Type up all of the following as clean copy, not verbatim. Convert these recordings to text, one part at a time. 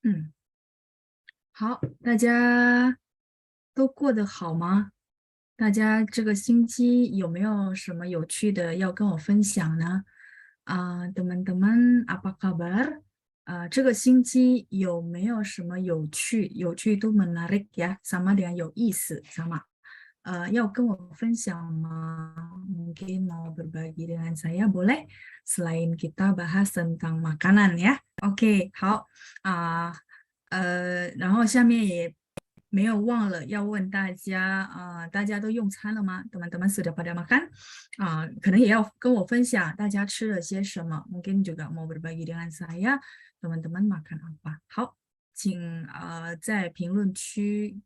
嗯，好，大家都过得好吗？大家这个星期有没有什么有趣的要跟我分享呢？teman-teman apa kabar？这个星期有没有什么有趣？有趣itu menarik ya, sama dengan 有意思sama。要跟我分享吗？Mungkin mau berbagi dengan saya boleh? Selain kita bahas tentang makanan ya. Oke，好啊。然后下面也没有忘了要问大家大家都用餐了吗？teman-teman sudah pada makan？可能也要跟我分享大家吃了些什么。Mungkin juga mau berbagi dengan saya teman-teman makan apa？好，请在评论区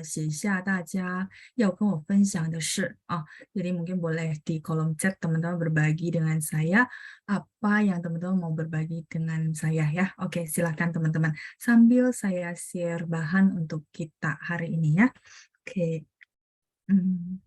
写下大家要跟我分享的事啊。Jadi mungkin boleh di kolom chat teman-teman berbagi dengan saya apa yang teman-teman mau berbagi dengan saya ya. Oke, silakan teman-teman. Sambil saya share bahan untuk kita hari ini ya. Oke. Hmm.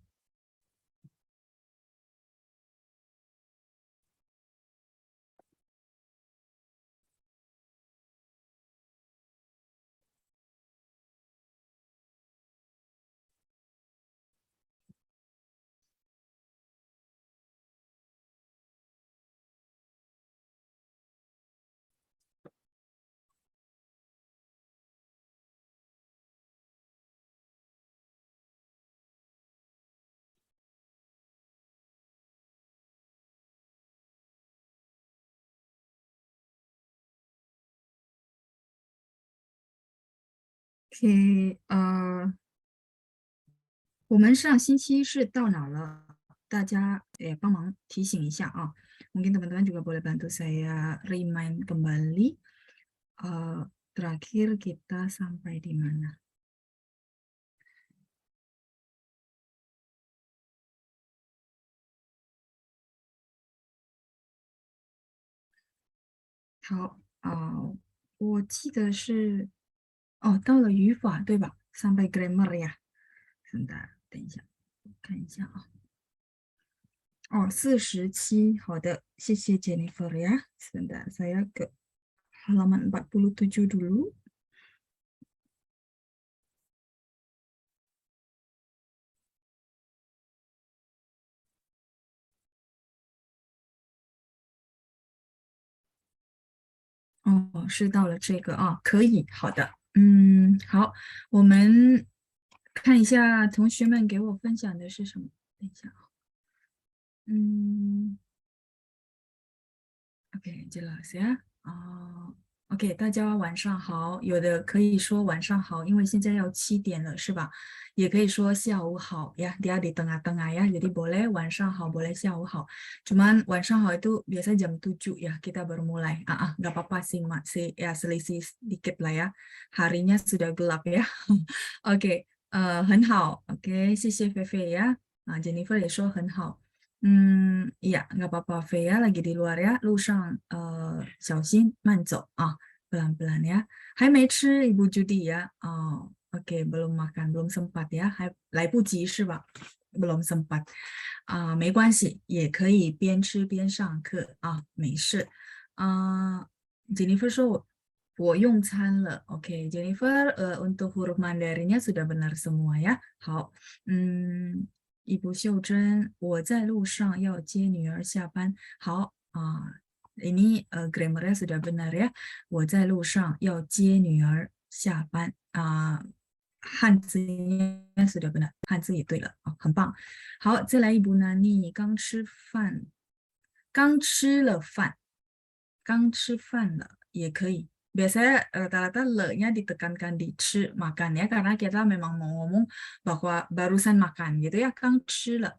OK，我们上星期是到哪了？大家也帮忙提醒一下啊。Mungkin teman-teman juga boleh bantu saya remind kembali. Terakhir kita sampai di mana? 好我记得是到了语法对吧？sampai grammar 呀。等一下，看一下啊。47，好的，谢谢 Jennifer ya. Sebentar, saya ke halaman 47 dulu. 是到了这个啊，可以，好的，好，我们看一下同学们给我分享的是什么。等一下啊，嗯。OK，jelas ya。OK，大家晚上好。有的可以说晚上好，因为现在要7点了，是吧？也可以说下午好呀。Dia di tengah-tengah ya. Jadi boleh 晚上好，boleh 下午好。Cuman 晚上好 itu biasa jam 7 ya kita baru mulai. Nggak apa-apa sih, masih ya selisih sedikit lah ya. Harinya sudah gelap ya. OK，很好。OK，谢谢菲菲呀。Jennifer 也说很好。iya, nggak apa-apa. Vea lagi di luar ya, 路上小心慢走啊，pelan-pelan ya. 还没吃 Ibu Judi ya. Oke, belum makan, belum sempat ya. 还来不及是吧？belum sempat. 没关系，也可以边吃边上课啊，没事。Jennifer 说我用餐了。OK，Jennifer，untuk huruf Mandarinnya sudah benar semua ya. 好，一不秀珍，我在路上要接女儿下班。好ini grammarnya sudah benar ya。我在路上要接女儿下班汉字应该 sudah benar，汉字也对了很棒。好，再来一步呢？你刚吃饭，刚吃了饭，刚吃饭了也可以。Biasanya rata-rata le-nya ditekankan di 吃 makan ya karena kita memang mau ngomong bahwa barusan makan gitu ya. Kang 吃了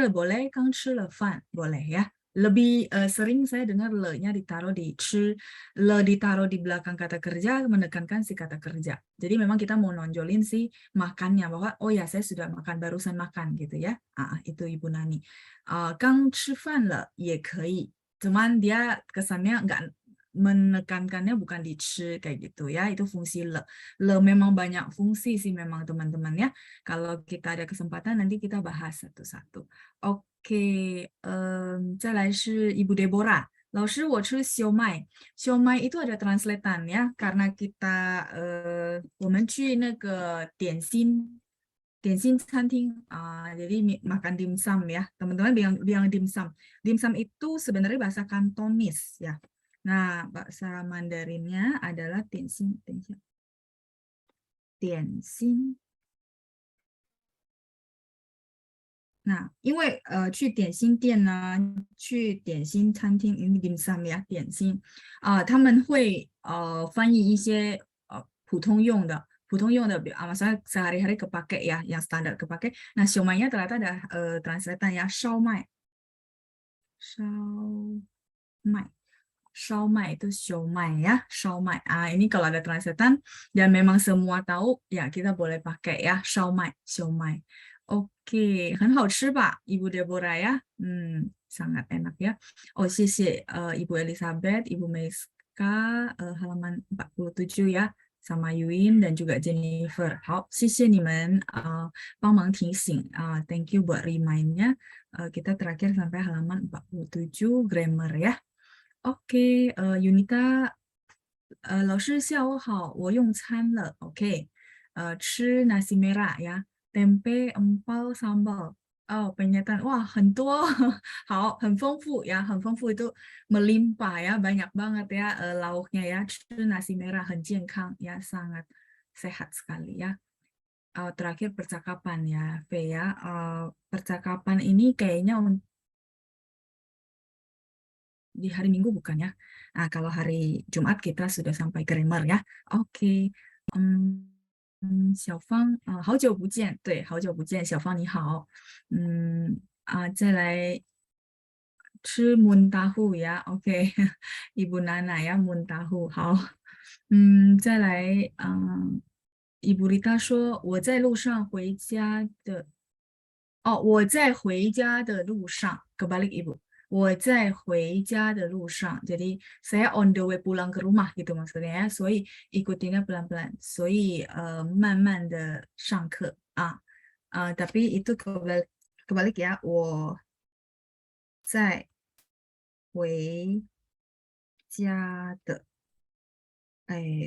boleh, Kang 吃了饭 boleh ya. Lebih sering saya dengar le-nya ditaruh di 吃, le ditaruh di belakang kata kerja menekankan si kata kerja. Jadi memang kita mau nonjolin si makannya bahwa oh ya saya sudah makan barusan makan gitu ya. Itu Ibu Nani. Kang 吃饭了也可以. Cuman dia kesannya nggak menekankannya bukan di 吃 kayak gitu ya, itu fungsi le. Le memang banyak fungsi sih memang teman-teman ya. Kalau kita ada kesempatan nanti kita bahas satu-satu. Oke, 再来是 Ibu Deborah. 老师我吃siomay siomay itu ada translatean ya karena kita我们去那个点心餐厅jadi makan dimsum ya teman-teman bilang dimsum dimsum itu sebenarnya bahasa Kantonis ya nah bahasa Mandarinnya adalah dianxin dianxin 那因为去点心店呢，去点心餐厅 ini dimsum 呀，点心他们会翻译一些普通用的maksudnya sehari-hari kepake ya, yang standar kepake. Nah, siomay-nya ternyata ada translatean ya, siomay. Siomay itu siomay ya, siomay. Ini kalau ada translatean dan memang semua tahu ya kita boleh pakai ya, siomay. Oke, 很好吃吧, Ibu Deborah ya? Sangat enak ya. Oh, 谢谢 Ibu Elizabeth, Ibu Meiska, halaman 47 ya, sama Yuin dan juga Jennifer. 好，谢谢你们帮忙提醒thank you buat remind-nya. Kita terakhir sampai halaman 47 grammar ya. Oke, Yunita, 老师下午好，我用餐了。OK，吃 nasi merah ya, tempe, empal, sambal. Oh, penyetan. Wah, 很多，好，很丰富ya, 很丰富itu melimpah ya, banyak banget ya lauknya ya. 吃 nasi merah 很健康 ya, sangat sehat sekali ya. Terakhir percakapan ya, V ya. Percakapan ini kayaknya di hari Minggu bukan ya? Kalau hari Jumat kita sudah sampai grammar ya. Oke. 小芳好久不见，对，好久不见，小芳你好。再来吃 muntahu ya, oke. Ibu Nana ya, muntahu 好。再来Ibu Rita 说我在路上回家的，我在回家的路上，kebalik Ibu。我在回家的路上, jadi saya on the way pulang ke rumah gitu maksudnya ya, 所以 ikutinnya pelan-pelan, 所以慢慢的上课tapi itu kebalik ya, 我在回家的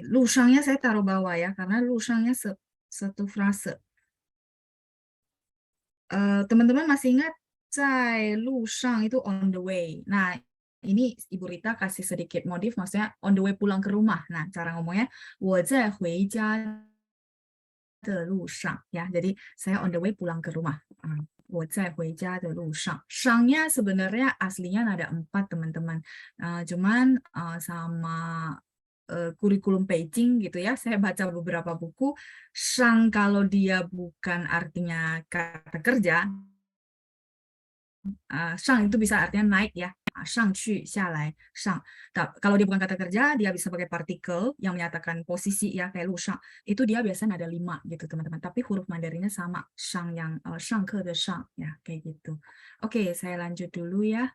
路上nya saya taruh bawah ya, karena 路上nya satu frase. Teman-teman masih ingat 在路上 itu on the way. Nah, ini Ibu Rita kasih sedikit modif, maksudnya on the way pulang ke rumah. Nah, cara ngomongnya 我在回家的路上 ya. Jadi saya on the way pulang ke rumah. 我在回家的路上. Shangnya sebenarnya aslinya ada 4 teman-teman. Cuman sama kurikulum Beijing gitu ya. Saya baca beberapa buku. Shang kalau dia bukan artinya kata kerja, shang itu bisa artinya naik ya, shang去下来 shang. Kalau dia bukan kata kerja, dia bisa pakai partikel yang menyatakan posisi ya, kayak lu shang. Itu dia biasanya ada 5 gitu teman-teman. Tapi huruf Mandarinnya sama, shang yang shang ke de shang ya, kayak gitu. Oke, saya lanjut dulu ya.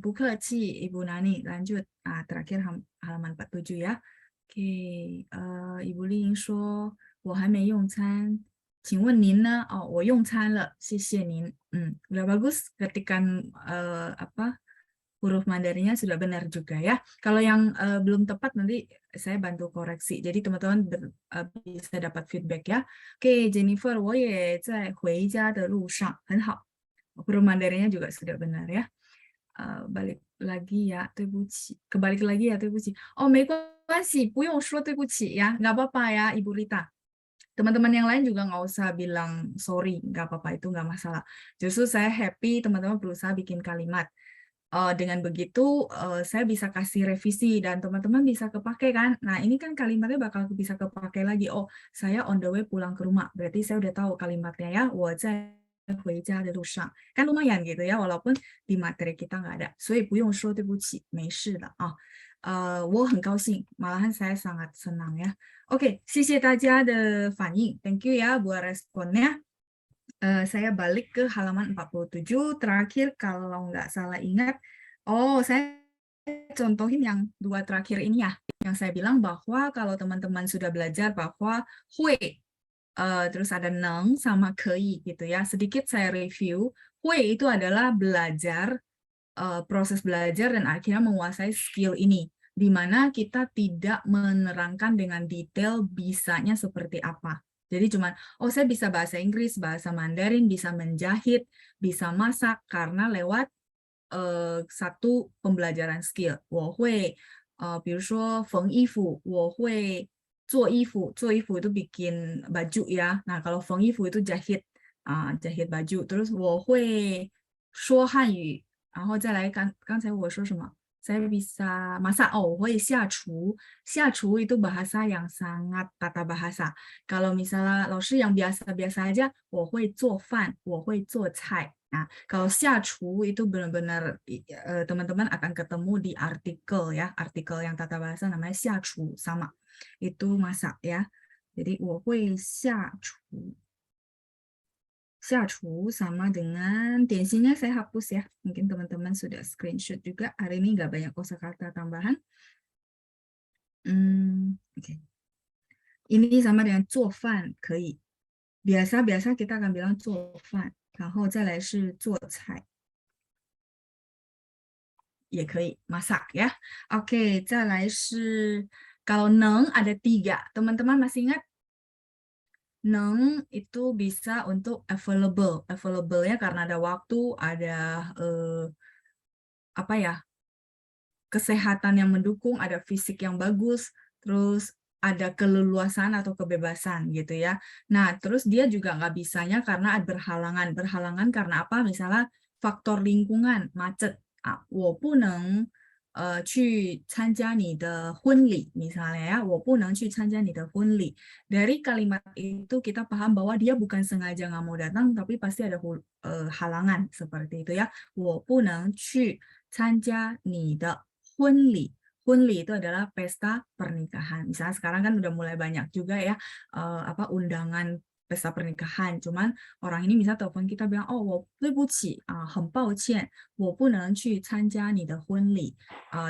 不客气 Ibu Nani, lanjut. Terakhir halaman 47 ya. Oke, Ibu Ling 说我还没用餐。请问您呢？我用餐了，谢谢您。Udah bagus ketikan huruf Mandarinnya sudah benar juga ya. Kalau yang belum tepat nanti saya bantu koreksi. Jadi teman-teman bisa dapat feedback ya. Oke, Jennifer, 我也在回家的路上，很好。Huruf Mandarinnya juga sudah benar ya. Balik lagi ya, 对不起. Kebalik lagi ya, 对不起. Oh, 没关系，不用说对不起ya. Nggak apa-apa ya, Ibu Rita. Teman-teman yang lain juga nggak usah bilang sorry, nggak apa-apa, itu nggak masalah. Justru saya happy teman-teman berusaha bikin kalimat. Dengan begitu saya bisa kasih revisi dan teman-teman bisa kepake kan. Nah ini kan kalimatnya bakal bisa kepake lagi. Oh saya on the way pulang ke rumah, berarti saya udah tahu kalimatnya ya. 我在回家的路上 kan lumayan gitu ya, walaupun di materi kita nggak ada. 所以不用说对不起，没事的啊。我很高兴, malahan saya sangat senang ya. Oke, 谢谢大家的反应, thank you ya buat responnya. Saya balik ke halaman 47, terakhir kalau nggak salah ingat, saya contohin yang 2 terakhir ini ya, yang saya bilang bahwa kalau teman-teman sudah belajar bahwa hui, terus ada neng sama kei gitu ya, sedikit saya review. Hui itu adalah belajar, proses belajar dan akhirnya menguasai skill ini, di mana kita tidak menerangkan dengan detail bisanya seperti apa. Jadi cuma, oh saya bisa bahasa Inggris, bahasa Mandarin, bisa menjahit, bisa masak, karena lewat satu pembelajaran skill. 我会比如说缝衣服，我会做衣服，做衣服 itu bikin baju ya. Nah, kalau 缝衣服 itu jahit, jahit baju. Terus 我会说汉语，然后再来刚才我说什么？saya bisa masak. Oh, 我会下厨. 下厨 itu bahasa yang sangat tata bahasa. Kalau misalnya 老师 yang biasa-biasa aja, 我会做饭，我会做菜. Nah, kalau 下厨 itu benar-benar teman-teman akan ketemu di artikel ya, artikel yang tata bahasa namanya 下厨 sama. Itu masak ya. Jadi 我会下厨. 下厨 sama dengan tensinya saya hapus ya. Mungkin teman-teman sudah screenshot juga. Hari ini nggak banyak kosakata tambahan. Oke. Ini sama dengan 做饭可以. Biasa-biasa kita akan bilang 做饭，然后再来是做菜。也可以 masak ya. Oke, 再来是 kalau 能 ada 3. Teman-teman masih ingat? 能 itu bisa untuk available. Available ya karena ada waktu, ada apa ya? Kesehatan yang mendukung, ada fisik yang bagus, terus ada keleluasan atau kebebasan gitu ya. Nah, terus dia juga nggak bisanya karena ada berhalangan. Berhalangan karena apa? Misalnya faktor lingkungan, macet. 我不能去参加你的婚礼 misalnya ya, 我不能去参加你的婚礼. Dari kalimat itu kita paham bahwa dia bukan sengaja nggak mau datang, tapi pasti ada halangan seperti itu ya. 我不能去参加你的婚礼. Hunli itu adalah pesta pernikahan. Misalnya sekarang kan udah mulai banyak juga ya undangan pesta pernikahan. Cuman orang ini bisa telepon kita bilang, oh, 我对不起很抱歉我不能去参加你的婚礼.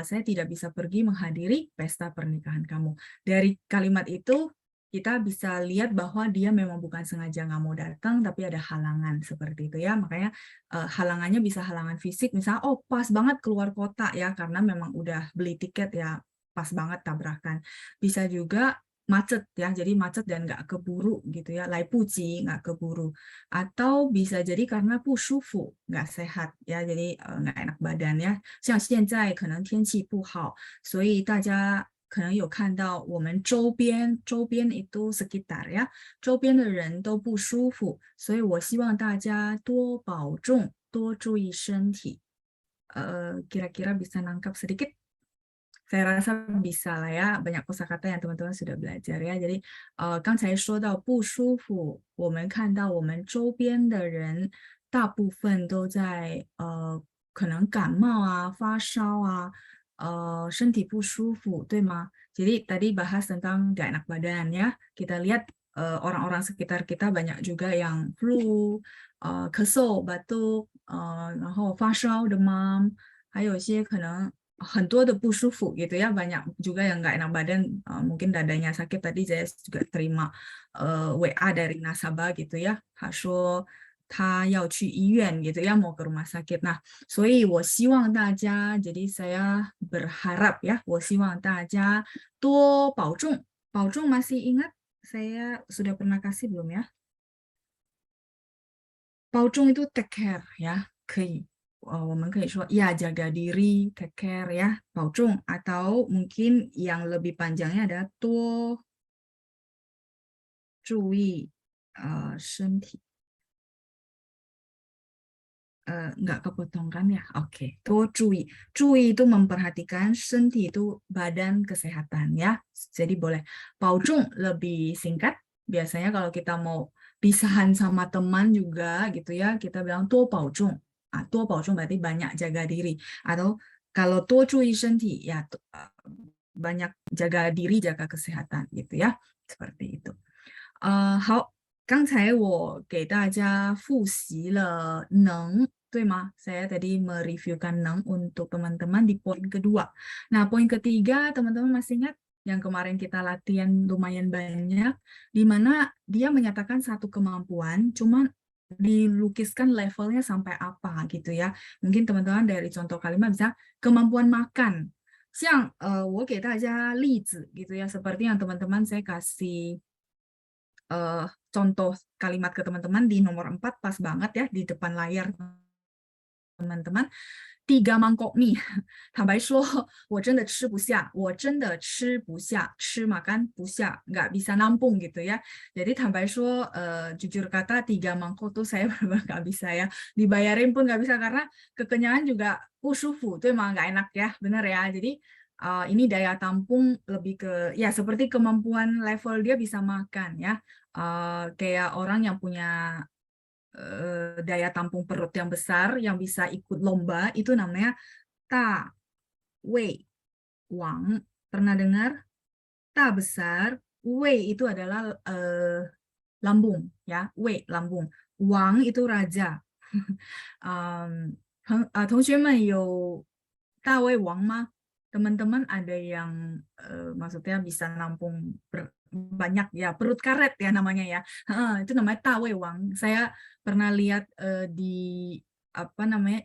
Saya tidak bisa pergi menghadiri pesta pernikahan kamu. Dari kalimat itu kita bisa lihat bahwa dia memang bukan sengaja nggak mau datang, tapi ada halangan seperti itu ya. Makanya halangannya bisa halangan fisik, misalnya oh pas banget keluar kota ya, karena memang udah beli tiket ya, pas banget tabrakan. Bisa juga macet ya, jadi macet dan nggak keburu gitu ya, 来不及 nggak keburu. Atau bisa jadi karena 不舒服 nggak sehat ya, jadi nggak enak badan ya. 像现在可能天气不好，所以大家可能有看到我们周边 itu sekitar ya, 周边的人都不舒服，所以我希望大家多保重，多注意身体。Kira-kira bisa nangkap sedikit? Saya rasa bisa lah ya, banyak kosakata yang teman-teman sudah belajar ya. Jadi 刚才说到不舒服，我们看到我们周边的人大部分都在可能感冒啊、发烧啊、身体不舒服，对吗？Jadi tadi bahas tentang gak enak badan ya. Kita lihat orang-orang sekitar kita banyak juga yang flu, 咳嗽、batuk, 然后发烧、demam, 还有一些可能很多的不舒服gitu ya, banyak juga yang nggak enak badan, mungkin dadanya sakit. Tadi saya juga terima WA dari nasabah gitu ya, 他说他要去医院 gitu ya, mau ke rumah sakit. Nah, 所以我希望大家, jadi saya berharap ya, 我希望大家多保重. 保重 masih ingat? Saya sudah pernah kasih belum ya? 保重 itu take care ya, 可以。我们可以说 ya jaga diri, take care ya, 保重. Atau mungkin yang lebih panjangnya adalah 多注意身体. Nggak kepotong kan ya? Oke, 多注意. 注意 itu memperhatikan, 身体 itu badan kesehatan ya. Jadi boleh 保重 lebih singkat. Biasanya kalau kita mau pisahan sama teman juga gitu ya, kita bilang 多保重. 多保重 berarti banyak jaga diri. Atau kalau 多注意身体 ya banyak jaga diri, jaga kesehatan gitu ya. Seperti itu. 好。刚才我给大家复习了能，对吗? Saya tadi mereviewkan 能 untuk teman-teman di poin kedua. Nah, poin ketiga, teman-teman masih ingat yang kemarin kita latihan lumayan banyak, di mana dia menyatakan satu kemampuan, cuman dilukiskan levelnya sampai apa gitu ya. Mungkin teman-teman dari contoh kalimat bisa kemampuan makan. 像我给大家例子 gitu ya, seperti yang teman-teman saya kasih contoh kalimat ke teman-teman di nomor 4 pas banget ya di depan layar teman-teman. 3 mangkok mie. 坦白说，我真的吃不下，我真的吃不下，吃 makan 不下, nggak bisa nampung gitu ya. Jadi 坦白说, jujur kata 3 mangkok tuh saya benar nggak bisa ya. Dibayarin pun nggak bisa karena kekenyangan juga 不舒服, itu emang nggak enak ya, benar ya. Jadi ini daya tampung lebih ke ya seperti kemampuan level dia bisa makan ya. Kayak orang yang punya daya tampung perut yang besar yang bisa ikut lomba itu namanya ta wei wang. Pernah dengar? Ta besar, wei itu adalah lambung ya, wei lambung, wang itu raja. 同学们有大胃王吗? Teman-teman ada yang maksudnya bisa nampung banyak ya, perut karet ya namanya ya. Itu namanya ta wei wang. Saya pernah lihat di apa namanya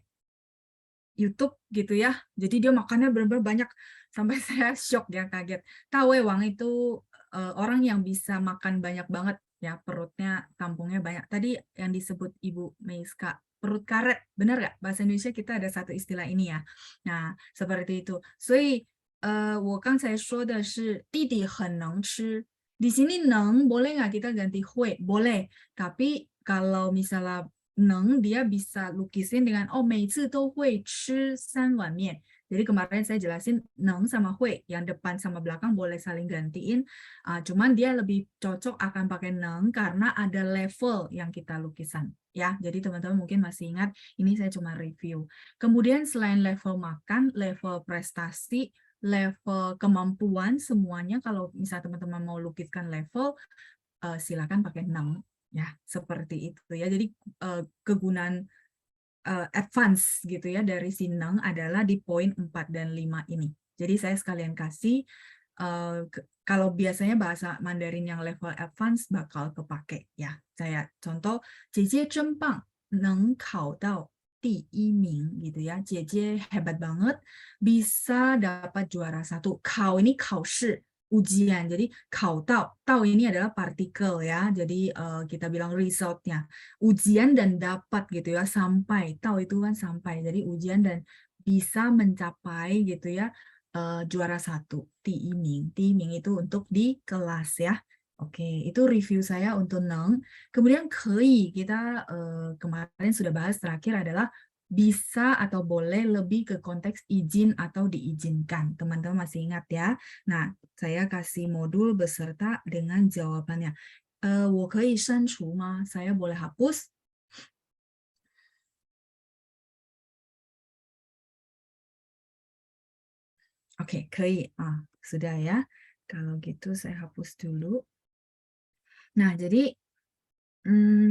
YouTube gitu ya. Jadi dia makannya benar-benar banyak sampai saya shock ya, kaget. Ta wei wang itu orang yang bisa makan banyak banget ya, perutnya tampungnya banyak. Tadi yang disebut Ibu Meiska, perut karet, benar nggak? Bahasa Indonesia kita ada satu istilah ini ya. Nah, seperti itu. 所以我刚才说的是弟弟很能吃. Di sini neng boleh nggak kita ganti hui? Boleh. Tapi kalau misalnya neng dia bisa lukisin dengan oh 每次都会吃3碗面. Jadi kemarin saya jelasin neng sama hui yang depan sama belakang boleh saling gantiin. Cuman dia lebih cocok akan pakai neng karena ada level yang kita lukisan ya. Jadi teman-teman mungkin masih ingat ini saya cuma review. Kemudian selain level makan, level prestasi, level kemampuan semuanya kalau misalnya teman-teman mau lukiskan level silakan pakai 6 ya seperti itu ya. Jadi kegunaan advance gitu ya dari Sineng adalah di poin 4 dan 5 ini. Jadi saya sekalian kasih kalau biasanya bahasa Mandarin yang level advance bakal kepake ya. Saya contoh 姐姐真棒能考到第一名 gitu ya. 姐姐hebat banget bisa dapat juara 1. Kau ini 考试 ujian. Jadi 考到 tau ini adalah partikel ya. Jadi kita bilang resultnya. Ujian dan dapat gitu ya, sampai. Tau itu kan sampai. Jadi ujian dan bisa mencapai gitu ya juara 1. Tiiming. Tiiming itu untuk di kelas ya. Oke, itu review saya untuk Neng. Kemudian kei, kita kemarin sudah bahas terakhir adalah bisa atau boleh lebih ke konteks izin atau diizinkan. Teman-teman masih ingat ya? Nah, saya kasih modul beserta dengan jawabannya. 我可以删除吗? Saya boleh hapus? Oke, 可以. Sudah ya. Kalau gitu saya hapus dulu. Nah, jadi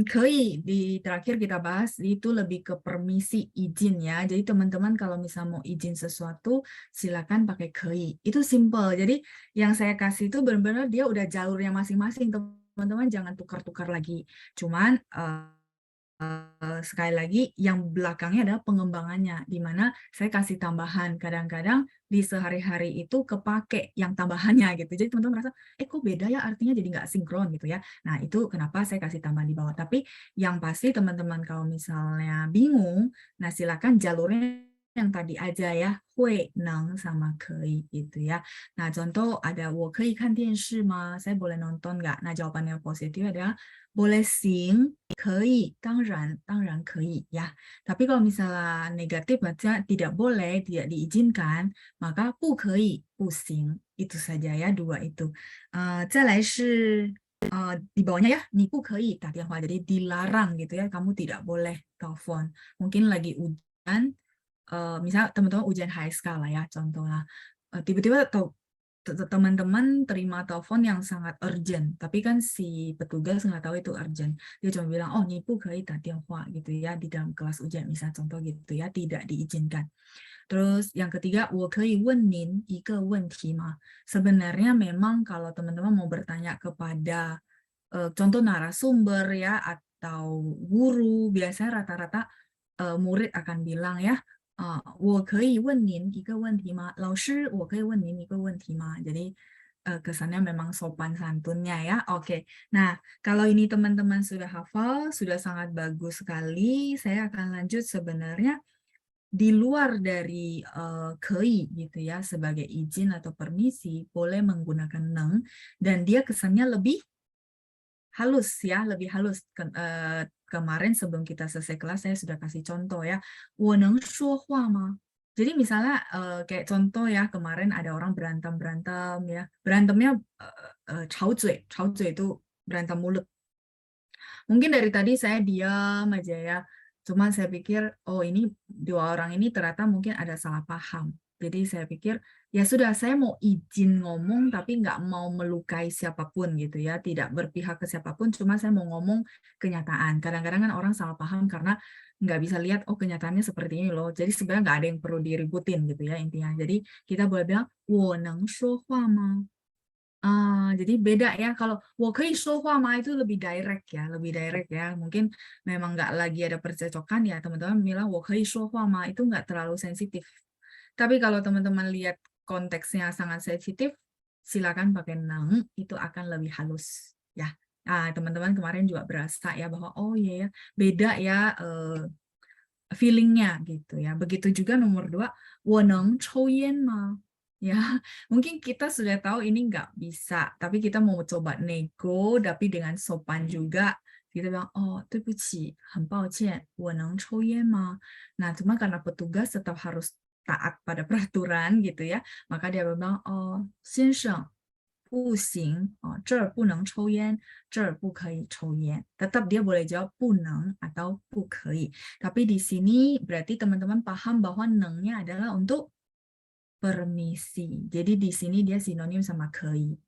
可以 di terakhir kita bahas itu lebih ke permisi izin ya. Jadi teman-teman kalau misal mau izin sesuatu silakan pakai 可以. Itu simple. Jadi yang saya kasih itu benar-benar dia udah jalurnya masing-masing. Teman-teman jangan tukar-tukar lagi. Cuman sekali lagi yang belakangnya adalah pengembangannya, di mana saya kasih tambahan. Kadang-kadang di sehari-hari itu kepake yang tambahannya gitu. Jadi teman-teman merasa, kok beda ya artinya jadi nggak sinkron gitu ya. Nah itu kenapa saya kasih tambahan di bawah. Tapi yang pasti teman-teman kalau misalnya bingung, nah silakan jalurnya yang tadi aja ya, 会能 sama 可以gitu ya. Nah contoh ada 我可以看电视吗? Saya boleh nonton nggak? Nah jawabannya positif adalah boleh sing, 可以, 当然可以 ya. Tapi kalau misalnya negatif baca tidak boleh, tidak diizinkan, maka 不可以, 不行. Itu saja ya, dua itu. 再来是 di bawahnya ya, 你不可以打电话, jadi dilarang gitu ya, kamu tidak boleh telepon. Mungkin lagi ujian, misal teman-teman ujian HSK lah ya, contohnya. Tiba-tiba teman-teman terima telepon yang sangat urgent, tapi kan si petugas nggak tahu itu urgent. Dia cuma bilang, oh, 你不可以打电话 gitu ya, di dalam kelas ujian, misal contoh gitu ya, tidak diizinkan. Terus yang ketiga, 我可以问您一个问题吗? Sebenarnya memang kalau teman-teman mau bertanya kepada contoh narasumber ya, atau guru, biasanya rata-rata murid akan bilang ya, 我可以问您一个问题吗？老师，我可以问您一个问题吗？Jadi kesannya memang sopan santunnya ya. Oke. Nah, kalau ini teman-teman sudah hafal, sudah sangat bagus sekali. Saya akan lanjut sebenarnya di luar dari kei gitu ya, sebagai izin atau permisi, boleh menggunakan neng, dan dia kesannya lebih halus ya, lebih halus. Kemarin sebelum kita selesai kelas saya sudah kasih contoh ya. 我能说话吗? Jadi misalnya kayak contoh ya, kemarin ada orang berantem ya. Berantemnya 吵嘴itu berantem mulut. Mungkin dari tadi saya diam aja ya. Cuma saya pikir, oh ini dua orang ini ternyata mungkin ada salah paham. Jadi saya pikir, ya sudah saya mau izin ngomong tapi nggak mau melukai siapapun gitu ya. Tidak berpihak ke siapapun, cuma saya mau ngomong kenyataan. Kadang-kadang kan orang salah paham karena nggak bisa lihat, oh kenyataannya seperti ini loh. Jadi sebenarnya nggak ada yang perlu diributin gitu ya intinya. Jadi kita boleh bilang, 我能说话吗? Jadi beda ya, kalau 我可以说话吗 itu lebih direct ya, lebih direct ya. Mungkin memang nggak lagi ada percecokan ya, teman-teman bilang 我可以说话吗 itu nggak terlalu sensitif. Tapi kalau teman-teman lihat konteksnya sangat sensitif, silakan pakai nang, itu akan lebih halus ya. Teman-teman kemarin juga berasa ya bahwa oh iya ya, beda ya feelingnya gitu ya. Begitu juga nomor 2, 我能抽烟吗? Ya, mungkin kita sudah tahu ini nggak bisa, tapi kita mau coba nego, tapi dengan sopan juga. Kita bilang, oh, 对不起，很抱歉，我能抽烟吗? Nah, cuma karena petugas tetap harus taat pada peraturan gitu ya, maka dia bilang, oh, 先生，不行，这儿不能抽烟，这儿不可以抽烟. Tetap dia boleh jawab 不能 atau 不可以. Tapi di sini berarti teman-teman paham bahwa nengnya adalah untuk permisi. Jadi di sini dia sinonim sama kei.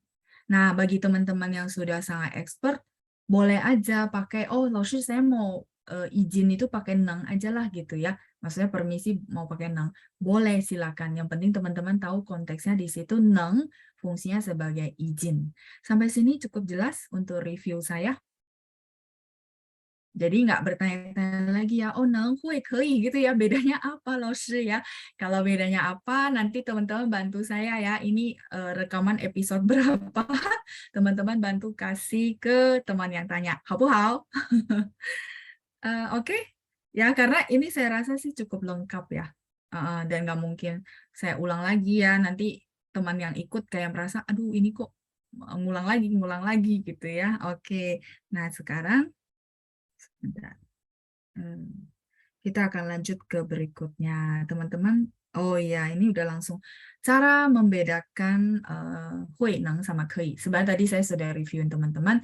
Nah, bagi teman-teman yang sudah sangat expert, boleh aja pakai, oh, 老师 saya mau izin itu pakai neng aja lah gitu ya. Maksudnya permisi mau pakai neng. Boleh, silakan. Yang penting teman-teman tahu konteksnya di situ neng fungsinya sebagai izin. Sampai sini cukup jelas untuk review saya. Jadi nggak bertanya-tanya lagi ya, oh neng hui kei gitu ya, bedanya apa loh ya. Kalau bedanya apa, nanti teman-teman bantu saya ya, ini rekaman episode berapa, teman-teman bantu kasih ke teman yang tanya, 好不好? Oke, ya karena ini saya rasa sih cukup lengkap ya, dan nggak mungkin saya ulang lagi ya, nanti teman yang ikut kayak merasa, aduh ini kok ngulang lagi gitu ya. Oke, nah sekarang sebentar. Kita akan lanjut ke berikutnya, teman-teman. Oh ya, ini udah langsung cara membedakan hui neng sama kei. Sebenarnya tadi saya sudah reviewin teman-teman,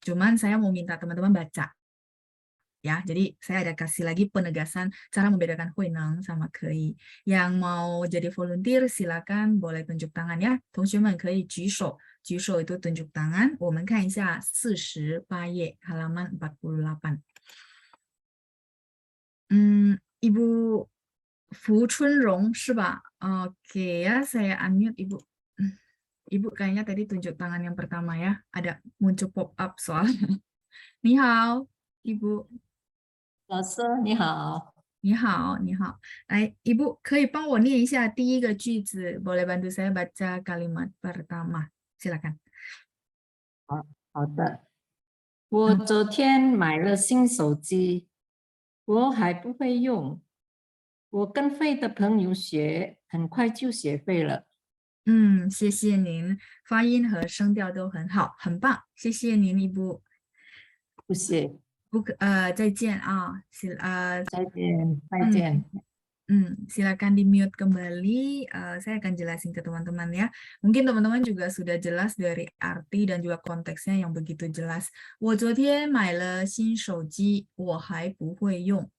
cuman saya mau minta teman-teman baca. Ya, jadi saya ada kasih lagi penegasan cara membedakan hui neng sama kei. Yang mau jadi volunteer silakan boleh tunjuk tangan ya. 同学们可以举手，举手 itu tunjuk tangan. 我们看一下48页 halaman 48. Ibu Fu Chunrong 是吧? Oke ya, saya unmute Ibu. Ibu kayaknya tadi tunjuk tangan yang pertama ya. Ada muncul pop up soalnya. 你好, Ibu. 老师你好，你好，你好。来，Ibu 可以帮我念一下第一个句子 Boleh bantu saya baca kalimat pertama? Silakan. 好的。我昨天买了新手机，我还不会用，我跟会的朋友学，很快就学会了。谢谢您，发音和声调都很好，很棒，谢谢您，Ibu。不谢，再见啊，再见，再见。 silakan di mute kembali. Saya akan jelasin ke teman-teman ya. Mungkin teman-teman juga sudah jelas dari arti dan juga konteksnya yang begitu jelas. 我昨天买了新手机，我还不会用。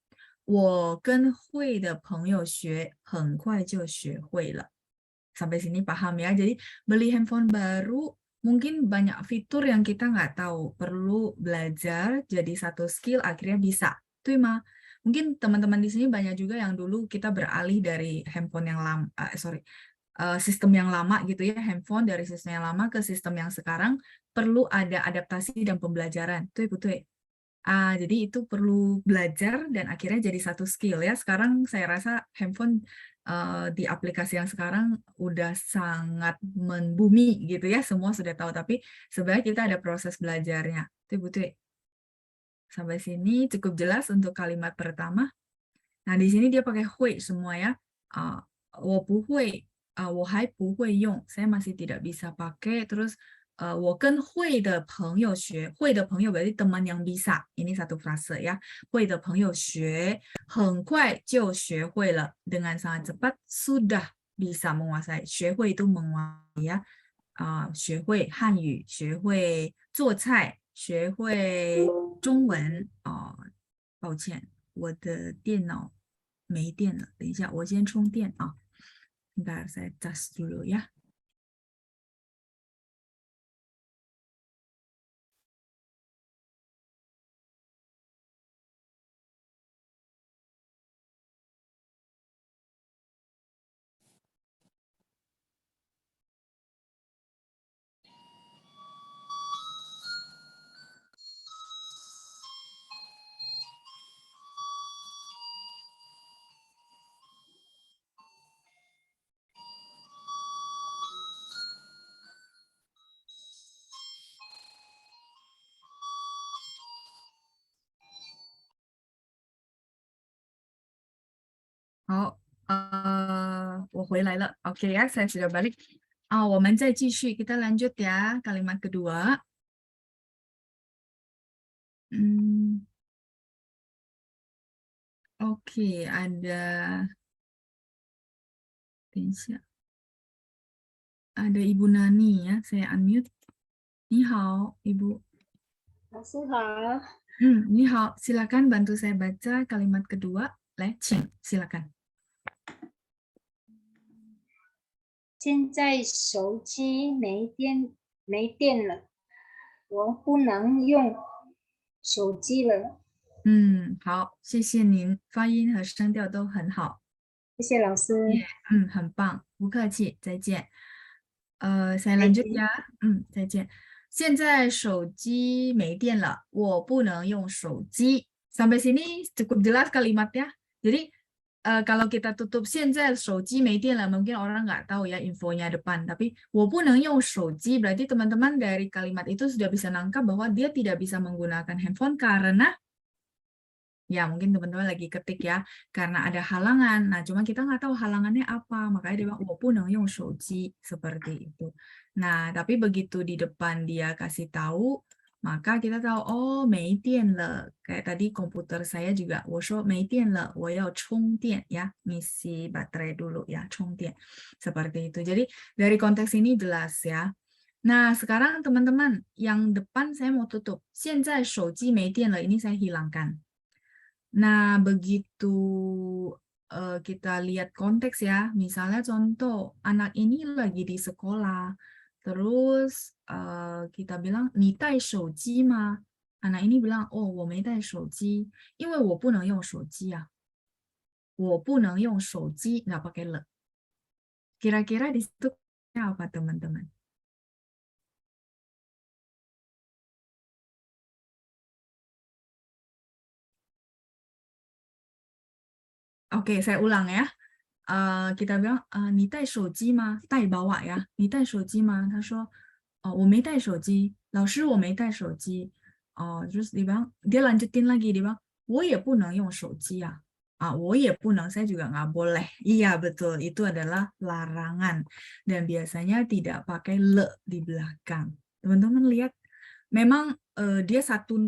我跟会的朋友学，很快就学会了。Sampai sini paham ya. Jadi beli handphone baru mungkin banyak fitur yang kita nggak tahu. Perlu belajar jadi satu skill akhirnya bisa. Tuh mah. Mungkin teman-teman di sini banyak juga yang dulu kita beralih dari handphone yang lama, sistem yang lama gitu ya, handphone dari sistem yang lama ke sistem yang sekarang perlu ada adaptasi dan pembelajaran. Tuh betul. Jadi itu perlu belajar dan akhirnya jadi satu skill ya. Sekarang saya rasa handphone di aplikasi yang sekarang udah sangat membumi gitu ya. Semua sudah tahu, tapi sebenarnya kita ada proses belajarnya. Itu betul. Sampai sini cukup jelas untuk kalimat pertama. Nah, di sini dia pakai hui semua ya. 我不会, 我还不会用. Saya masih tidak bisa pakai. Terus, 我跟会的朋友学. 会的朋友 berarti teman yang bisa. Ini satu frase ya. 会的朋友学很快就学会了. Dengan sangat cepat sudah bisa menguasai. 学会 itu menguasai ya. 学会汉语, 学会做菜, 学会中文. 抱歉，我的电脑没电了，等一下，我先充电啊。Bentar, saya cas dulu ya. 好，我回来了。Oke ya, saya sudah balik. 我们再继续, kita lanjut ya, kalimat kedua. Oke, ada, 等一下, ada Ibu Nani ya, saya unmute. 你好, Ibu. 老师好，你好, silakan bantu saya baca kalimat kedua. 来，请, silakan. 现在手机没电了，我不能用手机了。好，谢谢您，发音和声调都很好。谢谢老师。很棒，不客气，再见。saya lanjut ya. 再见。现在手机没电了，我不能用手机。Sampai sini cukup jelas kalimatnya. Jadi kalau kita tutup 现在手机没电了, mungkin orang nggak tahu ya infonya depan. Tapi 我不能用手机 berarti teman-teman dari kalimat itu sudah bisa nangkap bahwa dia tidak bisa menggunakan handphone karena ya mungkin teman-teman lagi ketik ya, karena ada halangan. Nah, cuma kita nggak tahu halangannya apa, makanya dia bilang, 我不能用手机, seperti itu. Nah, tapi begitu di depan dia kasih tahu, maka kita tahu, oh, 没电了. Kayak tadi komputer saya juga, 我说没电了, 我要充电 ya, ngisi baterai dulu ya, 充电. Seperti itu. Jadi dari konteks ini jelas ya. Nah, sekarang teman-teman, yang depan saya mau tutup. 现在手机没电了, ini saya hilangkan. Nah, begitu kita lihat konteks ya, misalnya contoh, anak ini lagi di sekolah, terus kita bilang, 你带手机吗? Anak ini bilang, oh, 我没带手机, 因为我不能用手机啊. 我不能用手机, nggak pakai le. Kira-kira di situ apa teman-teman? Oke, saya ulang ya. Kita bilang, 你带手机吗? 带 bawa ya. 你带手机吗? 他说，我没带手机. 老师，我没带手机. Terus dia bilang, dia lanjutin lagi, dia bilang, 我也不能用手机啊. 我也不能, saya juga nggak boleh. Iya, betul. Itu adalah larangan. Dan biasanya tidak pakai le di belakang. Teman-teman lihat, memang dia satu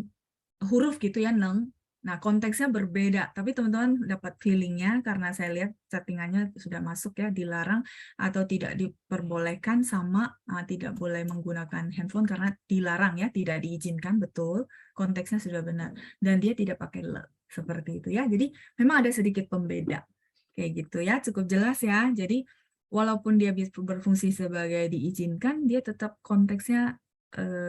huruf gitu ya, neng. Nah, konteksnya berbeda, tapi teman-teman dapat feelingnya karena saya lihat settingannya sudah masuk ya, dilarang atau tidak diperbolehkan sama tidak boleh menggunakan handphone karena dilarang ya, tidak diizinkan, betul, konteksnya sudah benar. Dan dia tidak pakai le, seperti itu ya. Jadi memang ada sedikit pembeda. Kayak gitu ya, cukup jelas ya. Jadi walaupun dia berfungsi sebagai diizinkan, dia tetap konteksnya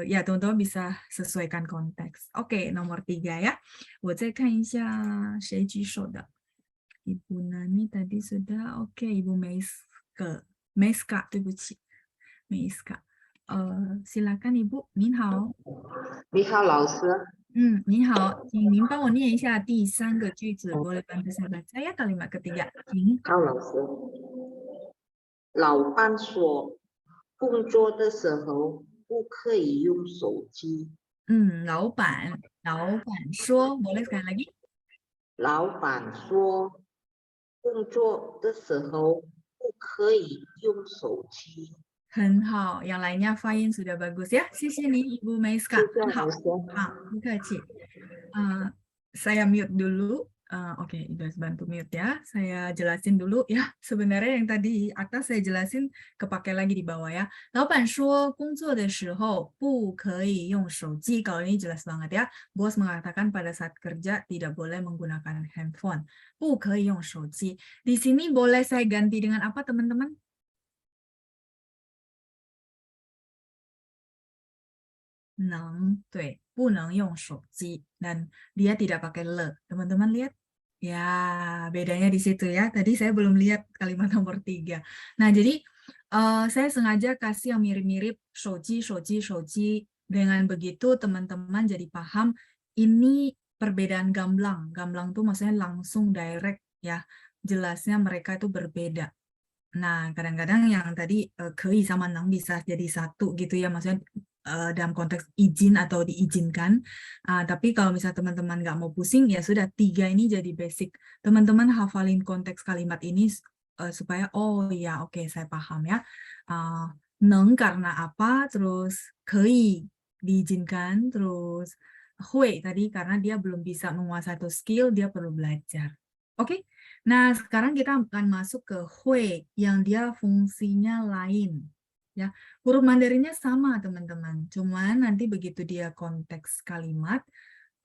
ya teman-teman bisa sesuaikan konteks. Oke, nomor 3 ya. 我再看一下谁举手的. Ibu Nani tadi sudah. Oke, Ibu Meiska, 对不起, Meiska. Silakan Ibu. 您好。你好，老师。你好，请您帮我念一下第3个句子，boleh bantu saya baca ya kalimat ketiga，请。好，老师。老伴说，工作的时候不可以用手机。老板说，boleh sekali lagi？老板说，工作的时候不可以用手机。很好，yang lainnya Fain sudah bagus ya. 谢谢你，Ibu Meiska。谢谢很好，老师。好，不客气。Saya mute dulu. Oke, Ibu bantu mute ya. Saya jelasin dulu ya. Sebenarnya yang tadi atas saya jelasin kepakai lagi di bawah ya. 老板说工作的时候不可以用手机. Kalau ini jelas banget ya. Bos mengatakan pada saat kerja tidak boleh menggunakan handphone. 不可以用手机. Di sini boleh saya ganti dengan apa, teman-teman? Neng, 不能用手机 dan dia tidak pakai le. Teman-teman lihat? Ya, bedanya di situ ya. Tadi saya belum lihat kalimat nomor 3. Nah, jadi saya sengaja kasih yang mirip-mirip shoji. Dengan begitu teman-teman jadi paham ini perbedaan gamblang. Gamblang tuh maksudnya langsung direct ya. Jelasnya mereka itu berbeda. Nah, kadang-kadang yang tadi kei sama nang bisa jadi satu gitu ya, maksudnya dalam konteks izin atau diizinkan. Tapi kalau misalnya teman-teman nggak mau pusing, ya sudah 3 ini jadi basic. Teman-teman hafalin konteks kalimat ini supaya, oh ya oke, saya paham ya. Neng karena apa, terus kei diizinkan, terus hui tadi karena dia belum bisa menguasai satu skill, dia perlu belajar. Oke? Nah, sekarang kita akan masuk ke hui yang dia fungsinya lain. Ya, huruf Mandarinnya sama, teman-teman. Cuman nanti begitu dia konteks kalimat,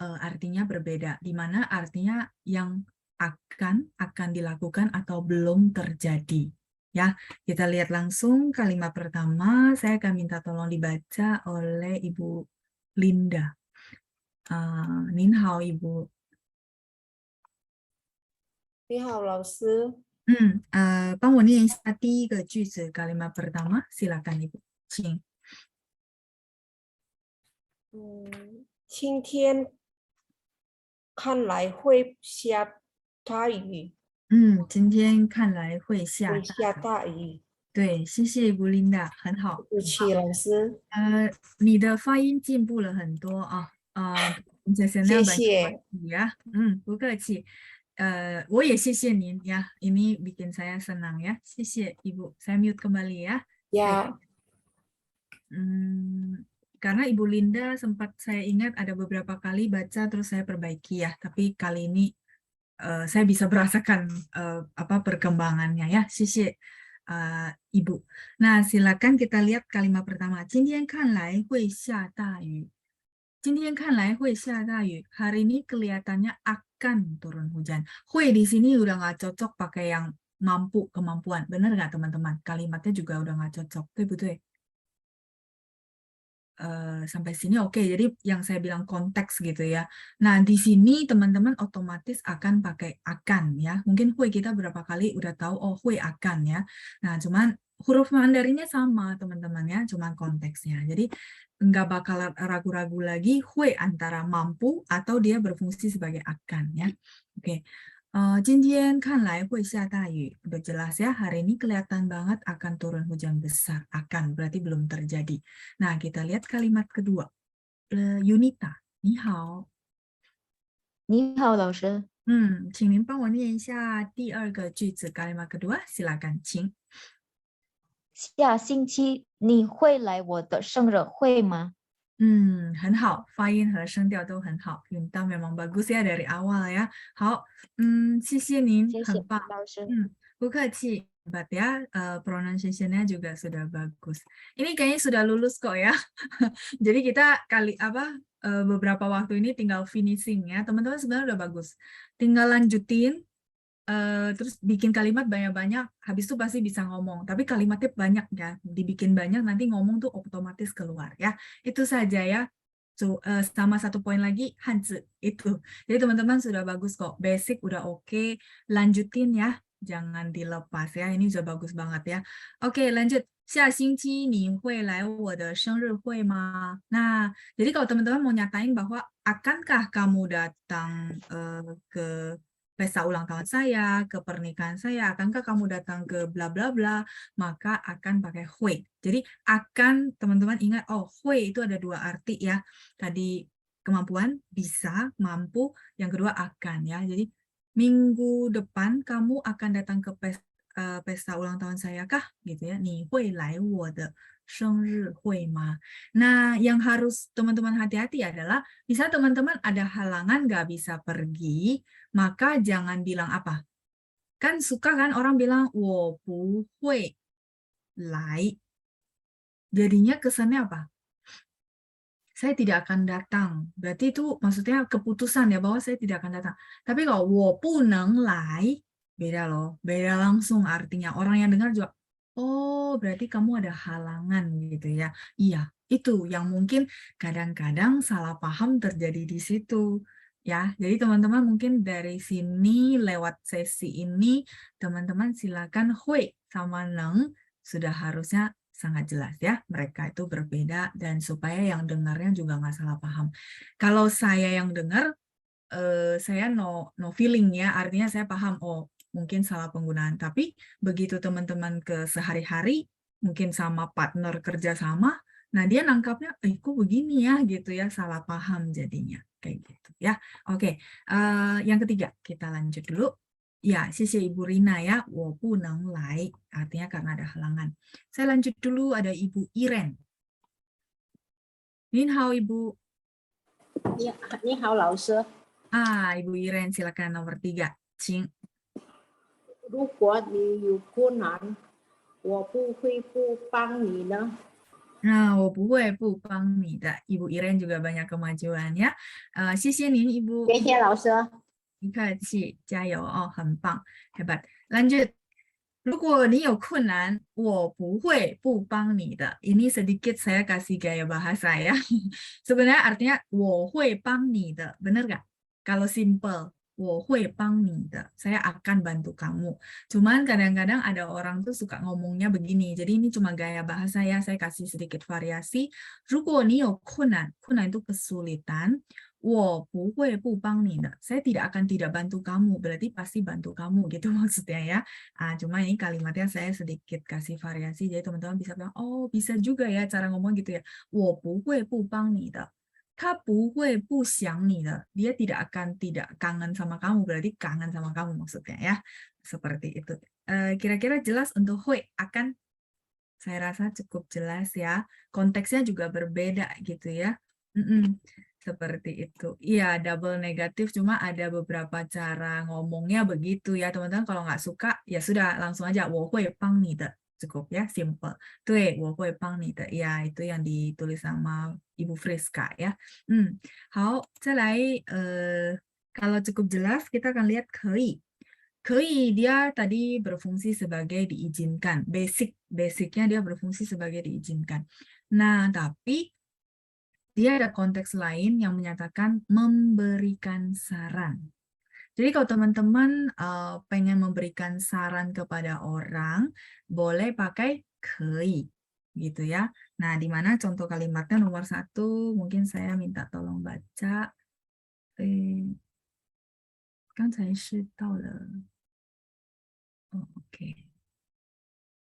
artinya berbeda. Di mana artinya yang akan dilakukan atau belum terjadi. Ya, kita lihat langsung kalimat pertama. Saya akan minta tolong dibaca oleh Ibu Linda. Nin hao, Ibu. 你好，老师。帮我念一下第一个句子 kalimat pertama, silakan Ibu. 请。今天看来会下大雨。今天看来会下会下大雨。对，谢谢Ibu Linda，很好。对不起，老师。你的发音进步了很多啊。谢谢。ya，不客气。我也谢谢您ya, ini bikin saya senang ya. 谢谢Ibu. Saya mute kembali ya. Ya. Karena Ibu Linda sempat saya ingat ada beberapa kali baca terus saya perbaiki ya. Tapi kali ini saya bisa merasakan perkembangannya ya. 谢谢 Ibu. Nah, silakan kita lihat kalimat pertama. 今天看来会下大雨。今天看来会下大雨. Hari ini kelihatannya akan turun hujan. Hui di sini udah nggak cocok pakai yang mampu, kemampuan. Benar nggak teman-teman? Kalimatnya juga udah nggak cocok. Betul. Sampai sini oke. Jadi yang saya bilang konteks gitu ya. Nah, di sini teman-teman otomatis akan pakai akan ya. Mungkin hui kita berapa kali udah tahu, oh hui akan ya. Nah, cuman huruf Mandarinnya sama teman-teman ya, cuman konteksnya. Jadi nggak bakal ragu-ragu lagi hui antara mampu atau dia berfungsi sebagai akan ya. Oke. 今天看来会下大雨. Udah jelas ya, hari ini kelihatan banget akan turun hujan besar. Akan, berarti belum terjadi. Nah, kita lihat kalimat kedua. Yunita, 你好。你好，老师。请您帮我念一下第2个句子 kalimat kedua, silakan, 请。下星期你会来我的生日会吗？很好，发音和声调都很好。Yunita memang bagus ya dari awal ya. 好，谢谢您，很棒。老师。不客气. Hebat ya, pronunciation-nya juga sudah bagus. Ini kayaknya sudah lulus kok ya. Jadi kita beberapa waktu ini tinggal finishing ya. Teman-teman sebenarnya udah bagus. Tinggal lanjutin, terus bikin kalimat banyak-banyak, habis itu pasti bisa ngomong. Tapi kalimatnya banyak ya, dibikin banyak nanti ngomong tuh otomatis keluar ya. Itu saja ya. Sama satu poin lagi, Hanzi itu. Jadi teman-teman sudah bagus kok. Basic udah oke. Lanjutin ya. Jangan dilepas ya, ini sudah bagus banget ya. Oke, lanjut. 下星期你会来我的生日会吗？Nah, jadi kalau teman-teman mau nyatain bahwa akankah kamu datang ke pesta ulang tahun saya, ke pernikahan saya, akankah kamu datang ke bla bla bla, maka akan pakai hui. Jadi akan, teman-teman ingat, oh hui itu ada dua arti ya. Tadi kemampuan, bisa, mampu, yang kedua akan ya. Jadi minggu depan kamu akan datang ke pesta ulang tahun saya kah gitu ya, 你会来我的生日会吗? Nah, yang harus teman-teman hati-hati adalah misalnya teman-teman ada halangan nggak bisa pergi, maka jangan bilang apa? Kan suka kan orang bilang 我不会来. Jadinya kesannya apa? Saya tidak akan datang. Berarti itu maksudnya keputusan ya bahwa saya tidak akan datang. Tapi kalau 我不能来, beda loh, beda langsung artinya. Orang yang dengar juga, oh berarti kamu ada halangan gitu ya. Iya, itu yang mungkin kadang-kadang salah paham terjadi di situ. Ya, jadi teman-teman mungkin dari sini lewat sesi ini, teman-teman silakan hui sama neng sudah harusnya sangat jelas ya, mereka itu berbeda dan supaya yang dengarnya juga nggak salah paham. Kalau saya yang dengar, saya no feeling ya, artinya saya paham, oh mungkin salah penggunaan. Tapi begitu teman-teman ke sehari-hari, mungkin sama partner kerja sama, nah dia nangkapnya, kok begini ya gitu ya, salah paham jadinya. Kayak gitu ya. Oke, yang ketiga, kita lanjut dulu. Ya, 谢谢 Ibu Rina ya, 我不能来, artinya karena ada halangan. Saya lanjut dulu, ada Ibu Iren. Nin hao Ibu. 你好，老师。 Ibu Iren, silakan nomor 3. Cing. 如果你有困难，我不会不帮你呢。 Nah, 我不会不帮你的. Ibu Iren juga banyak kemajuan ya. 谢谢您 Ibu. 谢谢老师。不客气，加油哦，很棒，hebat. Lanjut. 如果你有困难，我不会不帮你的. Ini sedikit saya kasih gaya bahasa ya. Sebenarnya artinya 我会帮你的, bener nggak? Kalau simple, 我会帮你的, saya akan bantu kamu. Cuman kadang-kadang ada orang tuh suka ngomongnya begini. Jadi ini cuma gaya bahasa ya, saya kasih sedikit variasi. 如果你有困难,困难 itu kesulitan. 我不会不帮你的, saya tidak akan tidak bantu kamu, berarti pasti bantu kamu gitu maksudnya ya. Cuma ini kalimatnya saya sedikit kasih variasi, jadi teman-teman bisa bilang, oh bisa juga ya cara ngomong gitu ya. 我不会不帮你的, 他不会不想你的, dia tidak akan tidak kangen sama kamu, berarti kangen sama kamu maksudnya ya. Seperti itu. Kira-kira jelas untuk hui akan? Saya rasa cukup jelas ya. Konteksnya juga berbeda gitu ya. Seperti itu. Iya, double negatif, cuma ada beberapa cara ngomongnya begitu ya. Teman-teman kalau nggak suka, ya sudah langsung aja, 我会帮你的. Cukup ya, simple. 对，我会帮你的. Ya, itu yang ditulis sama Ibu Friska ya. Hao, 再来, kalau cukup jelas, kita akan lihat 可以. 可以 dia tadi berfungsi sebagai diizinkan. Basicnya dia berfungsi sebagai diizinkan. Nah, tapi dia ada konteks lain yang menyatakan memberikan saran. Jadi kalau teman-teman pengen memberikan saran kepada orang, boleh pakai 可以 gitu ya. Nah, di mana contoh kalimatnya nomor 1, mungkin saya minta tolong baca. 刚才是到了 Oke.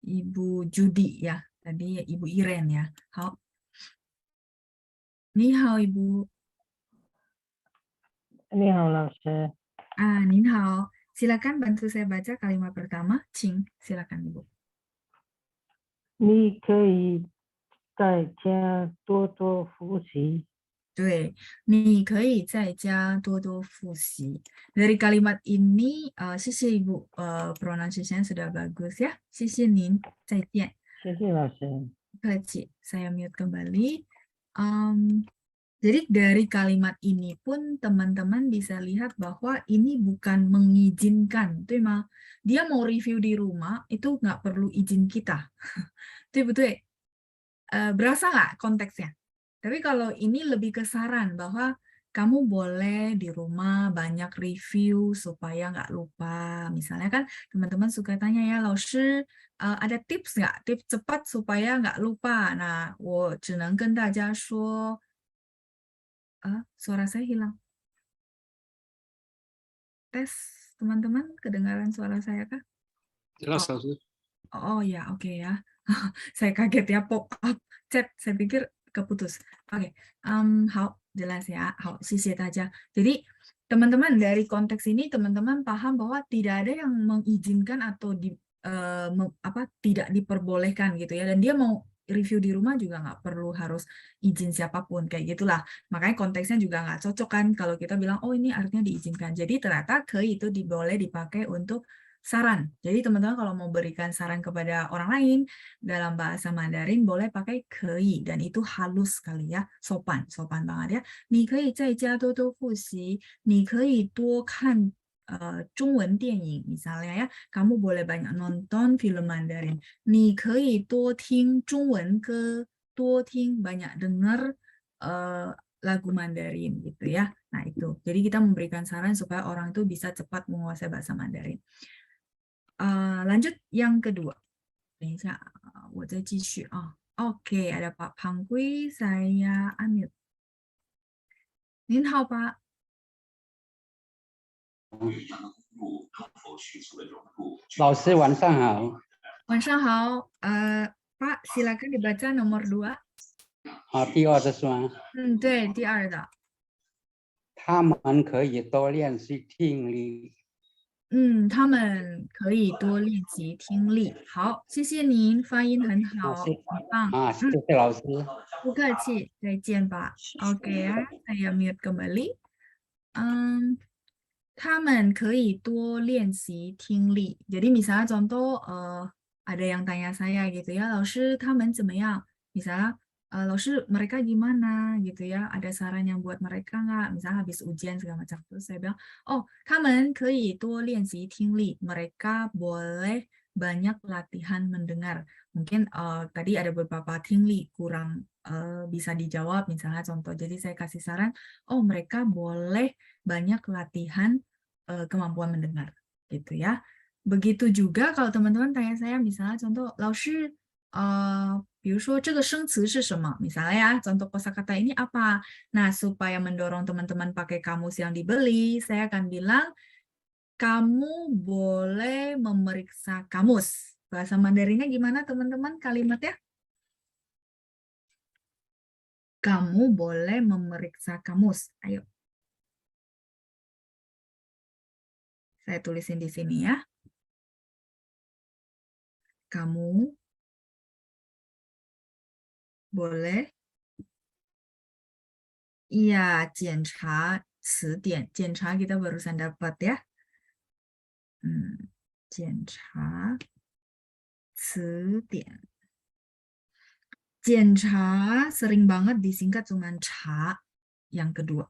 Ibu Judi ya, tadi Ibu Iren ya. Hao. Ni hao Ibu. 你好，老师。 Nin hao. Silakan bantu saya baca kalimat pertama. Cing, silakan Ibu. 你可以在家多多复习。 对, 你可以在家多多复习. Dari kalimat ini, 谢谢 Ibu, pronunciation sudah bagus ya. 谢谢您, 再见. 谢谢老师。 Kecil, saya mute kembali. Jadi dari kalimat ini pun teman-teman bisa lihat bahwa ini bukan mengizinkan. Dia mau review di rumah, itu nggak perlu izin kita. Betul-betul. Berasa nggak konteksnya? Tapi kalau ini lebih ke saran bahwa kamu boleh di rumah banyak review supaya nggak lupa. Misalnya kan teman-teman suka tanya ya, 老师, ada tips nggak? Tips cepat supaya nggak lupa. Nah, 我只能跟大家说, suara saya hilang. Tes, teman-teman, kedengaran suara saya kah? Jelas, Laus. Oh ya, oke ya. Saya kaget ya, pop up chat. Saya pikir keputus. Oke, jelas ya. 好，谢谢大家. Jadi, teman-teman dari konteks ini, teman-teman paham bahwa tidak ada yang mengizinkan atau tidak diperbolehkan gitu ya. Dan dia mau review di rumah juga nggak perlu harus izin siapapun, kayak gitulah. Makanya konteksnya juga nggak cocok kan kalau kita bilang, oh ini artinya diizinkan. Jadi ternyata itu boleh dipakai untuk saran. Jadi teman-teman kalau mau berikan saran kepada orang lain dalam bahasa Mandarin boleh pakai kei dan itu halus sekali ya, sopan banget ya. 你可以在家多多复习，你可以多看中文电影 misalnya ya, kamu boleh banyak nonton film Mandarin. 你可以多听中文歌，多听 banyak dengar lagu Mandarin gitu ya. Nah itu. Jadi kita memberikan saran supaya orang itu bisa cepat menguasai bahasa Mandarin. Lanjut yang kedua. 等一下，我再继续啊。Oke, ada Pak Pangkui, saya unmute. 您好，Pak. 老师晚上好。晚上好. Pak, silakan dibaca nomor 2. 第二的是吗？对，第二的。他们可以多练习听力。他们可以多练习听力。好，谢谢您，发音很好，很棒。谢谢老师。不客气，再见吧。Oke ya, saya mute kembali. 他们可以多练习听力. Jadi misalnya contoh ada yang tanya saya gitu ya, 老师他们怎么样? Misalnya 老师 mereka gimana gitu ya, ada saran yang buat mereka nggak? Misalnya habis ujian segala macam. Terus saya bilang, oh 他们可以多练习听力. Mereka boleh banyak latihan mendengar. Mungkin tadi ada beberapa tingli kurang bisa dijawab misalnya contoh. Jadi saya kasih saran, oh mereka boleh banyak latihan kemampuan mendengar gitu ya. Begitu juga kalau teman-teman tanya saya misalnya contoh, 老师比如说这个生词是什么? Misalnya ya, contoh kosakata ini apa? Nah, supaya mendorong teman-teman pakai kamus yang dibeli, saya akan bilang, kamu boleh memeriksa kamus. Bahasa Mandarinnya gimana teman-teman kalimatnya? Kamu boleh memeriksa kamus. Ayo. Saya tulisin di sini ya. Kamu boleh. Iya, 检查词典. 检查 kita barusan dapat ya. 检查词典. 检查 sering banget disingkat cuman cha yang kedua.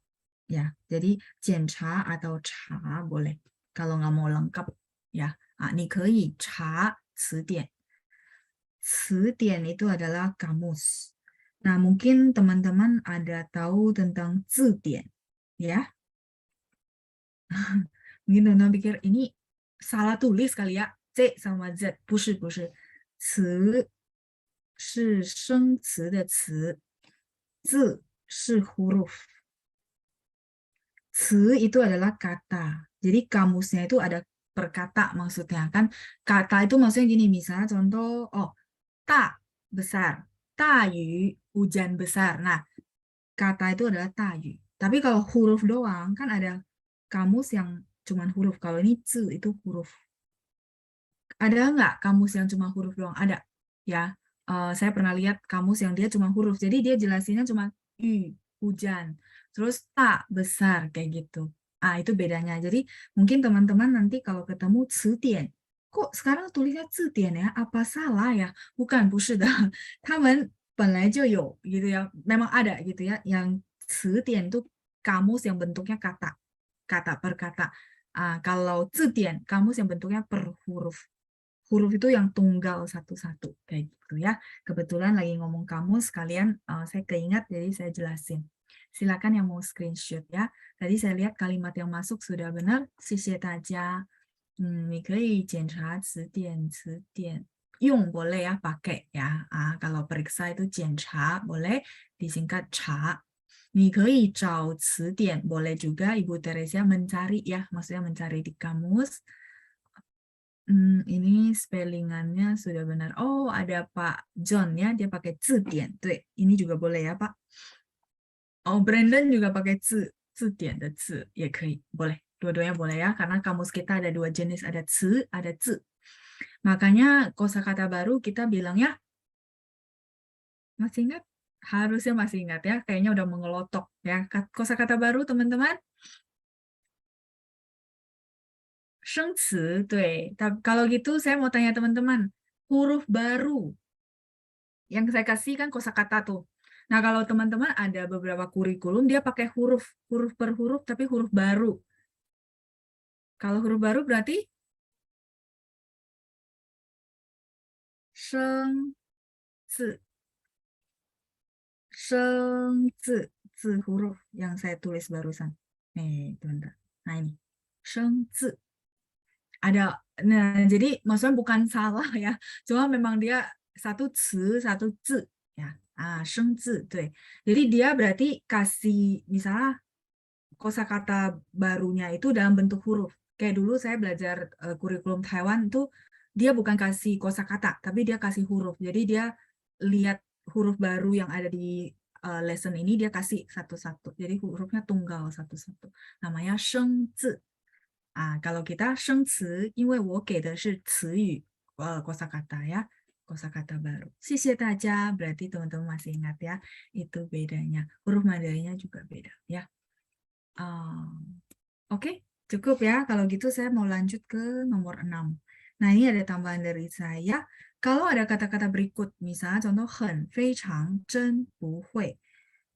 Ya, jadi 检查 atau cha boleh. Kalau nggak mau lengkap ya. 你可以查词典. 词典 itu adalah kamus. Nah, mungkin teman-teman ada tahu tentang 字典 ya. Mungkin teman-teman pikir ini salah tulis kali ya. C sama Z. 不是 词是生词的词，字是 huruf. 词 itu adalah kata. Jadi kamusnya itu ada perkata maksudnya kan. Kata itu maksudnya gini, misalnya contoh, ta besar, ta yu hujan besar. Nah, kata itu adalah ta yu. Tapi kalau huruf doang kan ada kamus yang cuman huruf. Kalau ini zi itu huruf. Ada nggak kamus yang cuma huruf doang? Ada ya. Saya pernah lihat kamus yang dia cuma huruf. Jadi dia jelasinnya cuma yu hujan. Terus ta besar kayak gitu. Itu bedanya. Jadi mungkin teman-teman nanti kalau ketemu 词典, kok sekarang tulisnya 字典 ya? Apa salah ya? Bukan, 不是的. 他们本来就有 gitu ya. Memang ada gitu ya. Yang 词典 itu kamus yang bentuknya kata. Kata per kata. Kalau 字典 kamus yang bentuknya per huruf. Huruf itu yang tunggal satu-satu kayak gitu ya. Kebetulan lagi ngomong kamus, kalian saya keingat jadi saya jelasin. Silakan yang mau screenshot ya. Tadi saya lihat kalimat yang masuk sudah benar. 谢谢大家. 你可以检查词典，词典用 boleh ya, pakai ya. Kalau periksa itu 检查 boleh disingkat 查。你可以找词典 boleh juga Ibu Teresia mencari ya, maksudnya mencari di kamus. Ini spellingannya sudah benar. Oh, ada Pak John ya, dia pakai 字典. Ini juga boleh ya, Pak. Oh, Brandon juga pakai 字典的字 也可以, boleh. Dua-duanya boleh ya, karena kamus kita ada dua jenis, ada 词, ada 字. Makanya kosakata baru kita bilangnya, masih ingat? Harusnya masih ingat ya, kayaknya udah mengelotok ya. Kosakata baru teman-teman. 生词, kalau gitu saya mau tanya teman-teman, huruf baru yang saya kasih kan kosakata tuh. Nah, kalau teman-teman ada beberapa kurikulum dia pakai huruf per huruf tapi huruf baru. Kalau huruf baru berarti 生字 字 huruf yang saya tulis barusan. Bentar. Nah ini 生字 ada. Nah, jadi maksudnya bukan salah ya, cuma memang dia satu 词 satu 字 ya. 生字 jadi dia berarti kasih misalnya kosakata barunya itu dalam bentuk huruf. Kayak dulu saya belajar kurikulum Taiwan tuh dia bukan kasih kosakata tapi dia kasih huruf. Jadi dia lihat huruf baru yang ada di lesson ini dia kasih satu-satu. Jadi hurufnya tunggal satu-satu. Namanya 生字. Kalau kita 生词，因为我给的是词语kosakata ya, kosakata baru. 谢谢大家 berarti teman-teman masih ingat ya, itu bedanya. Huruf Mandainya juga beda ya. Oke, cukup ya. Kalau gitu saya mau lanjut ke nomor 6. Nah, ini ada tambahan dari saya. Kalau ada kata-kata berikut, misalnya contoh 很, 非常, 真, 不会,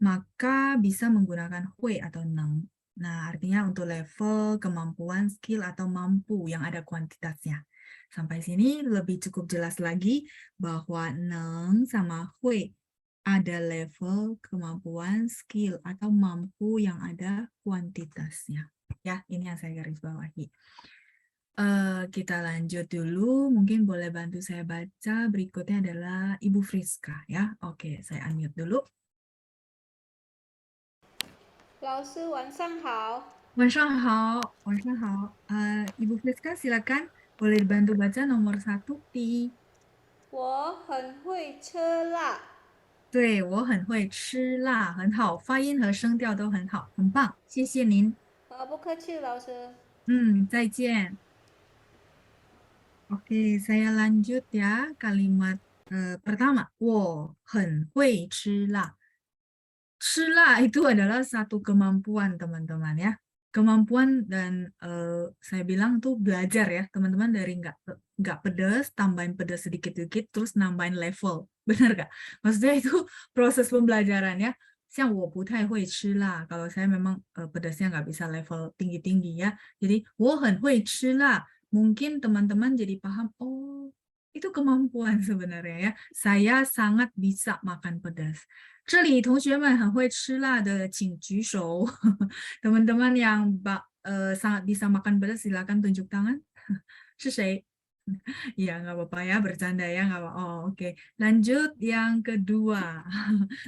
maka bisa menggunakan 会 atau 能. Nah, artinya untuk level kemampuan, skill, atau mampu yang ada kuantitasnya. Sampai sini lebih cukup jelas lagi bahwa 能 sama 会 ada level kemampuan, skill, atau mampu yang ada kuantitasnya. Ya, ini yang saya garis bawahi. Kita lanjut dulu, mungkin boleh bantu saya baca. Berikutnya adalah Ibu Friska ya. Oke, saya unmute dulu. 老师晚上好。晚上好，晚上好。Ibu Friska silakan, boleh dibantu baca nomor 1 di. 我很会吃辣。对，我很会吃辣，很好，发音和声调都很好，很棒，谢谢您。不客气，老师。再见。Oke, saya lanjut ya. Kalimat pertama, 我很会吃辣. 吃辣 itu adalah satu kemampuan teman-teman ya. Kemampuan dan saya bilang tuh belajar ya teman-teman, dari nggak pedas, tambahin pedas sedikit-sedikit, terus nambahin level. Benar nggak? Maksudnya itu proses pembelajaran ya. 像我不太会吃辣, kalau saya memang pedasnya nggak bisa level tinggi-tinggi ya. Jadi 我很会吃辣. Mungkin teman-teman jadi paham, oh itu kemampuan sebenarnya ya. Saya sangat bisa makan pedas. 这里同学们很会吃辣的请举手. Teman-teman yang sangat bisa makan pedas silakan tunjuk tangan. 是谁? Ya nggak apa-apa ya, bercanda ya, nggak apa-apa. Oh, oke. Lanjut yang kedua.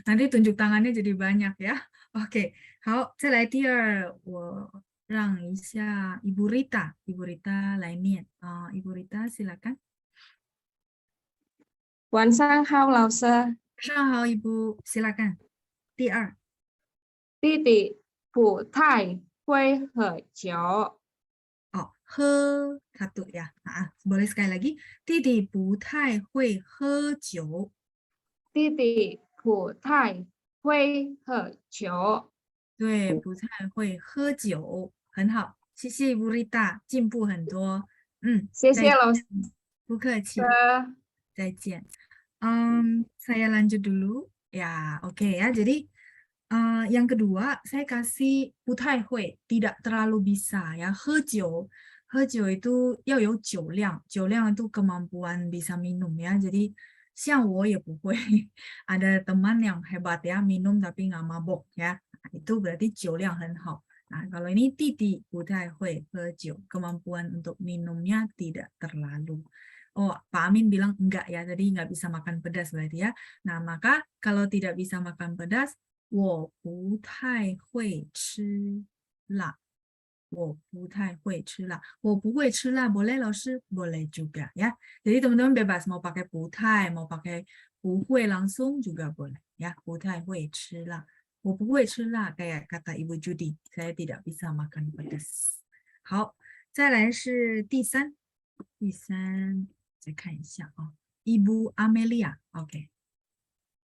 Nanti tunjuk tangannya jadi banyak ya. Oke. 好，再来第二，我让一下 Ibu Rita. Ibu Rita 来念. Ibu Rita silakan. 晚上好，老师。晚上好，Ibu silakan. 第二，弟弟不太会喝酒。喝 satu ya. Boleh sekali lagi. 弟弟不太会喝酒。弟弟不太会喝酒。对，不太会喝酒，很好，谢谢Ibu Rita，进步很多。谢谢老师。不客气。再见。Saya lanjut dulu. Ya, oke ya. Jadi yang kedua saya kasih 不太会, tidak terlalu bisa ya. 喝酒 itu 要有酒量, 酒量 itu kemampuan bisa minum ya. Jadi 像我也不会. Ada teman yang hebat ya, minum tapi nggak mabok ya. Itu berarti 酒量很好. Nah, kalau ini Titi 不太会喝酒, kemampuan untuk minumnya tidak terlalu. Oh, Pak Amin bilang enggak ya, tadi nggak bisa makan pedas berarti ya. Nah, maka kalau tidak bisa makan pedas, 我不太会吃辣. 我不太会吃辣. 我不会吃辣 boleh 老师 boleh juga ya. Jadi teman-teman bebas mau pakai 不太 mau pakai 不会 langsung juga boleh ya. 不太会吃辣. 我不会吃辣 kayak kata Ibu Judy, saya tidak bisa makan pedas. 好，再来是第三，再看一下啊，Ibu Amelia, OK，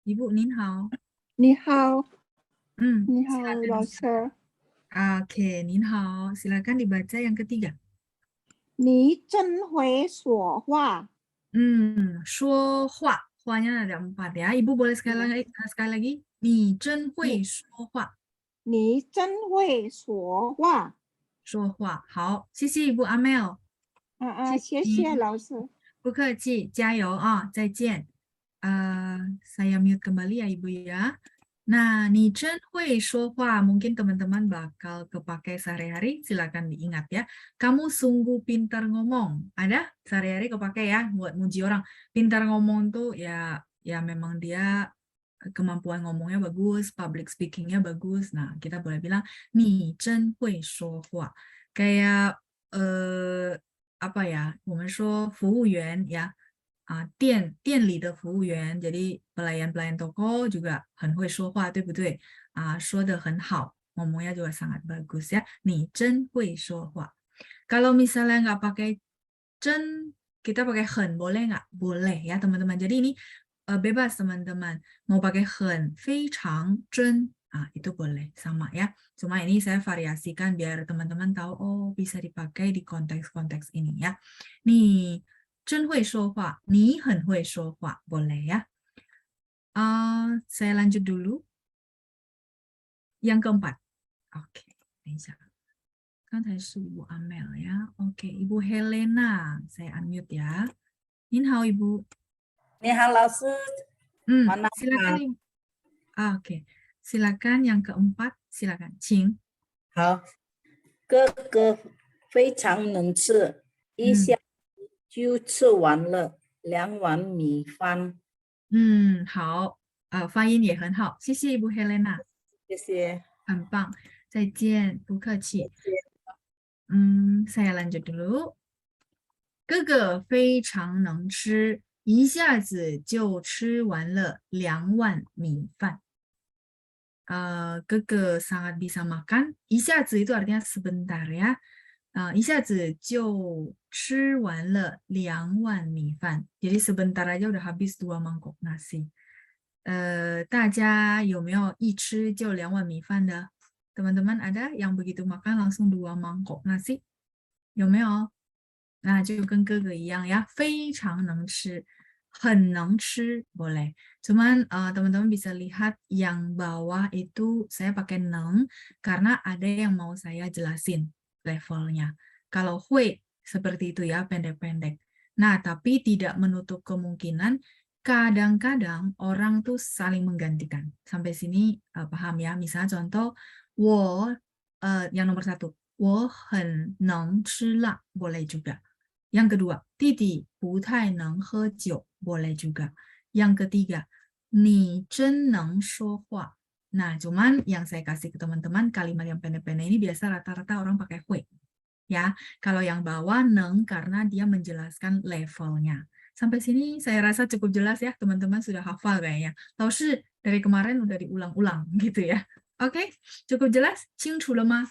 Ibu 您好，你好，你好， silakan. 老师。 Oke, 您好, silakan dibaca yang ketiga. 你真会说话。说话, huanya ada 4 ya. Ibu boleh sekali lagi. 你真会说话。你真会说话。说话，好，谢谢 Ibu Amel。谢谢老师。不客气，加油啊，再见。Saya mute kembali ya Ibu ya. Nah, 你真会说话 mungkin teman-teman bakal kepake sehari-hari, silakan diingat ya. Kamu sungguh pintar ngomong. Ada sehari-hari kepake ya buat muji orang. Pintar ngomong tuh ya memang dia kemampuan ngomongnya bagus, public speakingnya bagus. Nah, kita boleh bilang 你真会说话. Kayak apa ya? 我们说服务员 ya. 店里的服务员, jadi pelayan-pelayan toko juga 很会说话, 对不对? 说得很好, ngomongnya juga sangat bagus ya. 你真会说话. Kalau misalnya nggak pakai 真, kita pakai 很 boleh nggak? Boleh ya teman-teman. Jadi ini bebas teman-teman. Mau pakai 很, 非常, 真, itu boleh sama ya. Cuma ini saya variasikan biar teman-teman tahu, oh bisa dipakai di konteks-konteks ini ya. Nih, 真会说话, 你很会说话, boleh ya. Saya lanjut dulu. Yang keempat. Oke, 等一下。刚才是 Ibu Amel 呀. Oke, Ibu Helena, saya unmute ya. 您好 Ibu. 你好老师。silakan Ibu. Oke, silakan yang keempat, silakan. 请。好，哥哥非常能吃，一下就吃完了2碗米饭。好，发音也很好，谢谢Ibu Helena。谢谢。很棒，再见，不客气。saya lanjut dulu。哥哥非常能吃，一下子就吃完了2碗米饭。哥哥 sangat bisa makan， 一下子 itu artinya sebentar ya。一下子就吃完了2碗米饭， jadi sebentar aja udah habis 2 mangkok nasi。大家有没有一吃就2碗米饭的？ teman-teman ada yang begitu makan langsung 2 mangkok nasi？ 有没有？ 那就跟哥哥一样呀，非常能吃，很能吃 boleh。 Cuman teman-teman bisa lihat yang bawah itu saya pakai neng karena ada yang mau saya jelasin levelnya. Kalau hui seperti itu ya, pendek-pendek. Nah, tapi tidak menutup kemungkinan kadang-kadang orang tuh saling menggantikan. Sampai sini paham ya? Misalnya contoh, 我 yang nomor 1, 我很能吃辣 boleh juga. Yang kedua, 弟弟不太能喝酒 boleh juga. Yang ketiga, 你真能说话. Nah, cuman yang saya kasih ke teman-teman kalimat yang pendek-pendek ini biasa rata-rata orang pakai hui. Ya, kalau yang bawah neng karena dia menjelaskan levelnya. Sampai sini saya rasa cukup jelas ya, teman-teman sudah hafal kayaknya. Tahu sih dari kemarin udah diulang-ulang gitu ya. Oke, cukup jelas? 清楚了吗?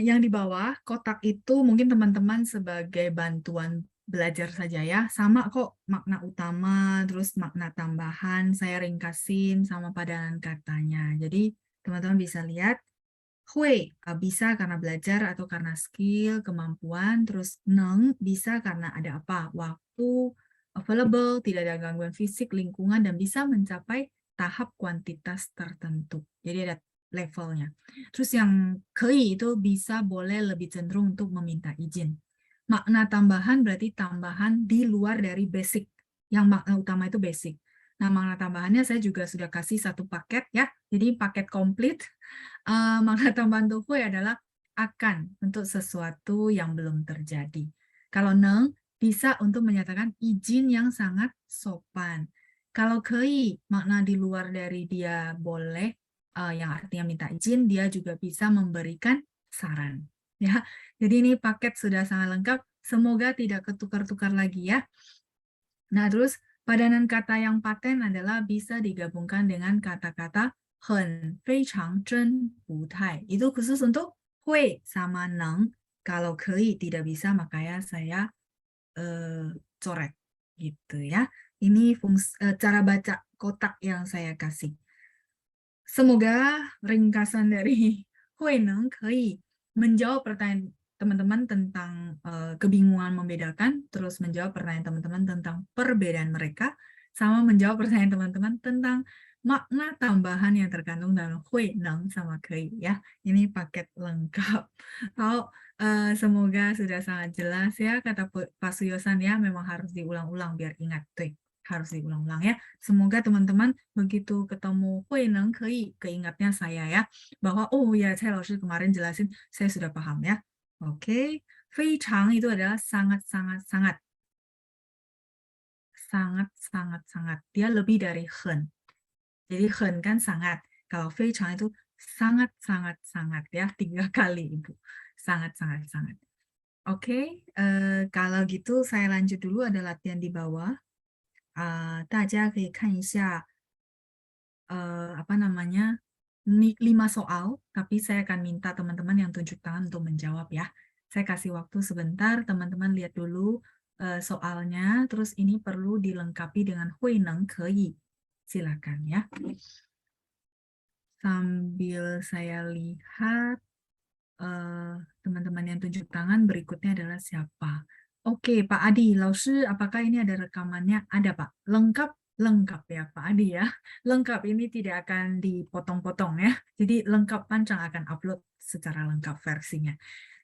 Yang di bawah kotak itu mungkin teman-teman sebagai bantuan belajar saja ya. Sama kok makna utama, terus makna tambahan saya ringkasin sama padanan katanya. Jadi teman-teman bisa lihat hui bisa karena belajar atau karena skill, kemampuan, terus neng bisa karena ada apa? Waktu, available, tidak ada gangguan fisik, lingkungan, dan bisa mencapai tahap kuantitas tertentu. Jadi ada levelnya. Terus yang kei itu bisa boleh lebih cenderung untuk meminta izin. Makna tambahan berarti tambahan di luar dari basic. Yang makna utama itu basic. Nah, makna tambahannya saya juga sudah kasih satu paket ya. Jadi paket komplit. Makna tambahan tuh hui adalah akan untuk sesuatu yang belum terjadi. Kalau neng bisa untuk menyatakan izin yang sangat sopan. Kalau kei makna di luar dari dia boleh, yang artinya minta izin, dia juga bisa memberikan saran. Ya, jadi ini paket sudah sangat lengkap. Semoga tidak ketukar-tukar lagi ya. Nah, terus padanan kata yang paten adalah bisa digabungkan dengan kata-kata 很, 非常, 真, 不太. Itu khusus untuk hui sama neng. Kalau kei tidak bisa, makanya saya coret gitu ya. Ini cara baca kotak yang saya kasih. Semoga ringkasan dari hui neng kei menjawab pertanyaan teman-teman tentang kebingungan membedakan, terus menjawab pertanyaan teman-teman tentang perbedaan mereka, sama menjawab pertanyaan teman-teman tentang makna tambahan yang terkandung dalam hui neng sama kei ya. Ini paket lengkap. Semoga sudah sangat jelas ya kata Pak Suyosan ya, memang harus diulang-ulang biar ingat tuh. Harus diulang-ulang ya. Semoga teman-teman begitu ketemu hui neng kei keingatnya saya ya, bahwa oh ya Cai Laoshi kemarin jelasin, saya sudah paham ya. Oke, 非常 itu adalah sangat-sangat-sangat. Sangat-sangat-sangat. Dia lebih dari 很. Jadi 很 kan sangat. Kalau 非常 itu sangat-sangat-sangat ya. 3 kali Ibu. Sangat-sangat-sangat. Oke, kalau gitu saya lanjut dulu, ada latihan di bawah. 大家可以看一下 apa namanya 5 soal, tapi saya akan minta teman-teman yang tunjuk tangan untuk menjawab ya. Saya kasih waktu sebentar, teman-teman lihat dulu soalnya, terus ini perlu dilengkapi dengan hui neng kei. Silakan ya. Sambil saya lihat teman-teman yang tunjuk tangan berikutnya adalah siapa? Oke, Pak Adi, Laoshi, apakah ini ada rekamannya? Ada, Pak. Lengkap? Lengkap ya, Pak Adi ya. Lengkap, ini tidak akan dipotong-potong ya. Jadi lengkap Pancang akan upload secara lengkap versinya.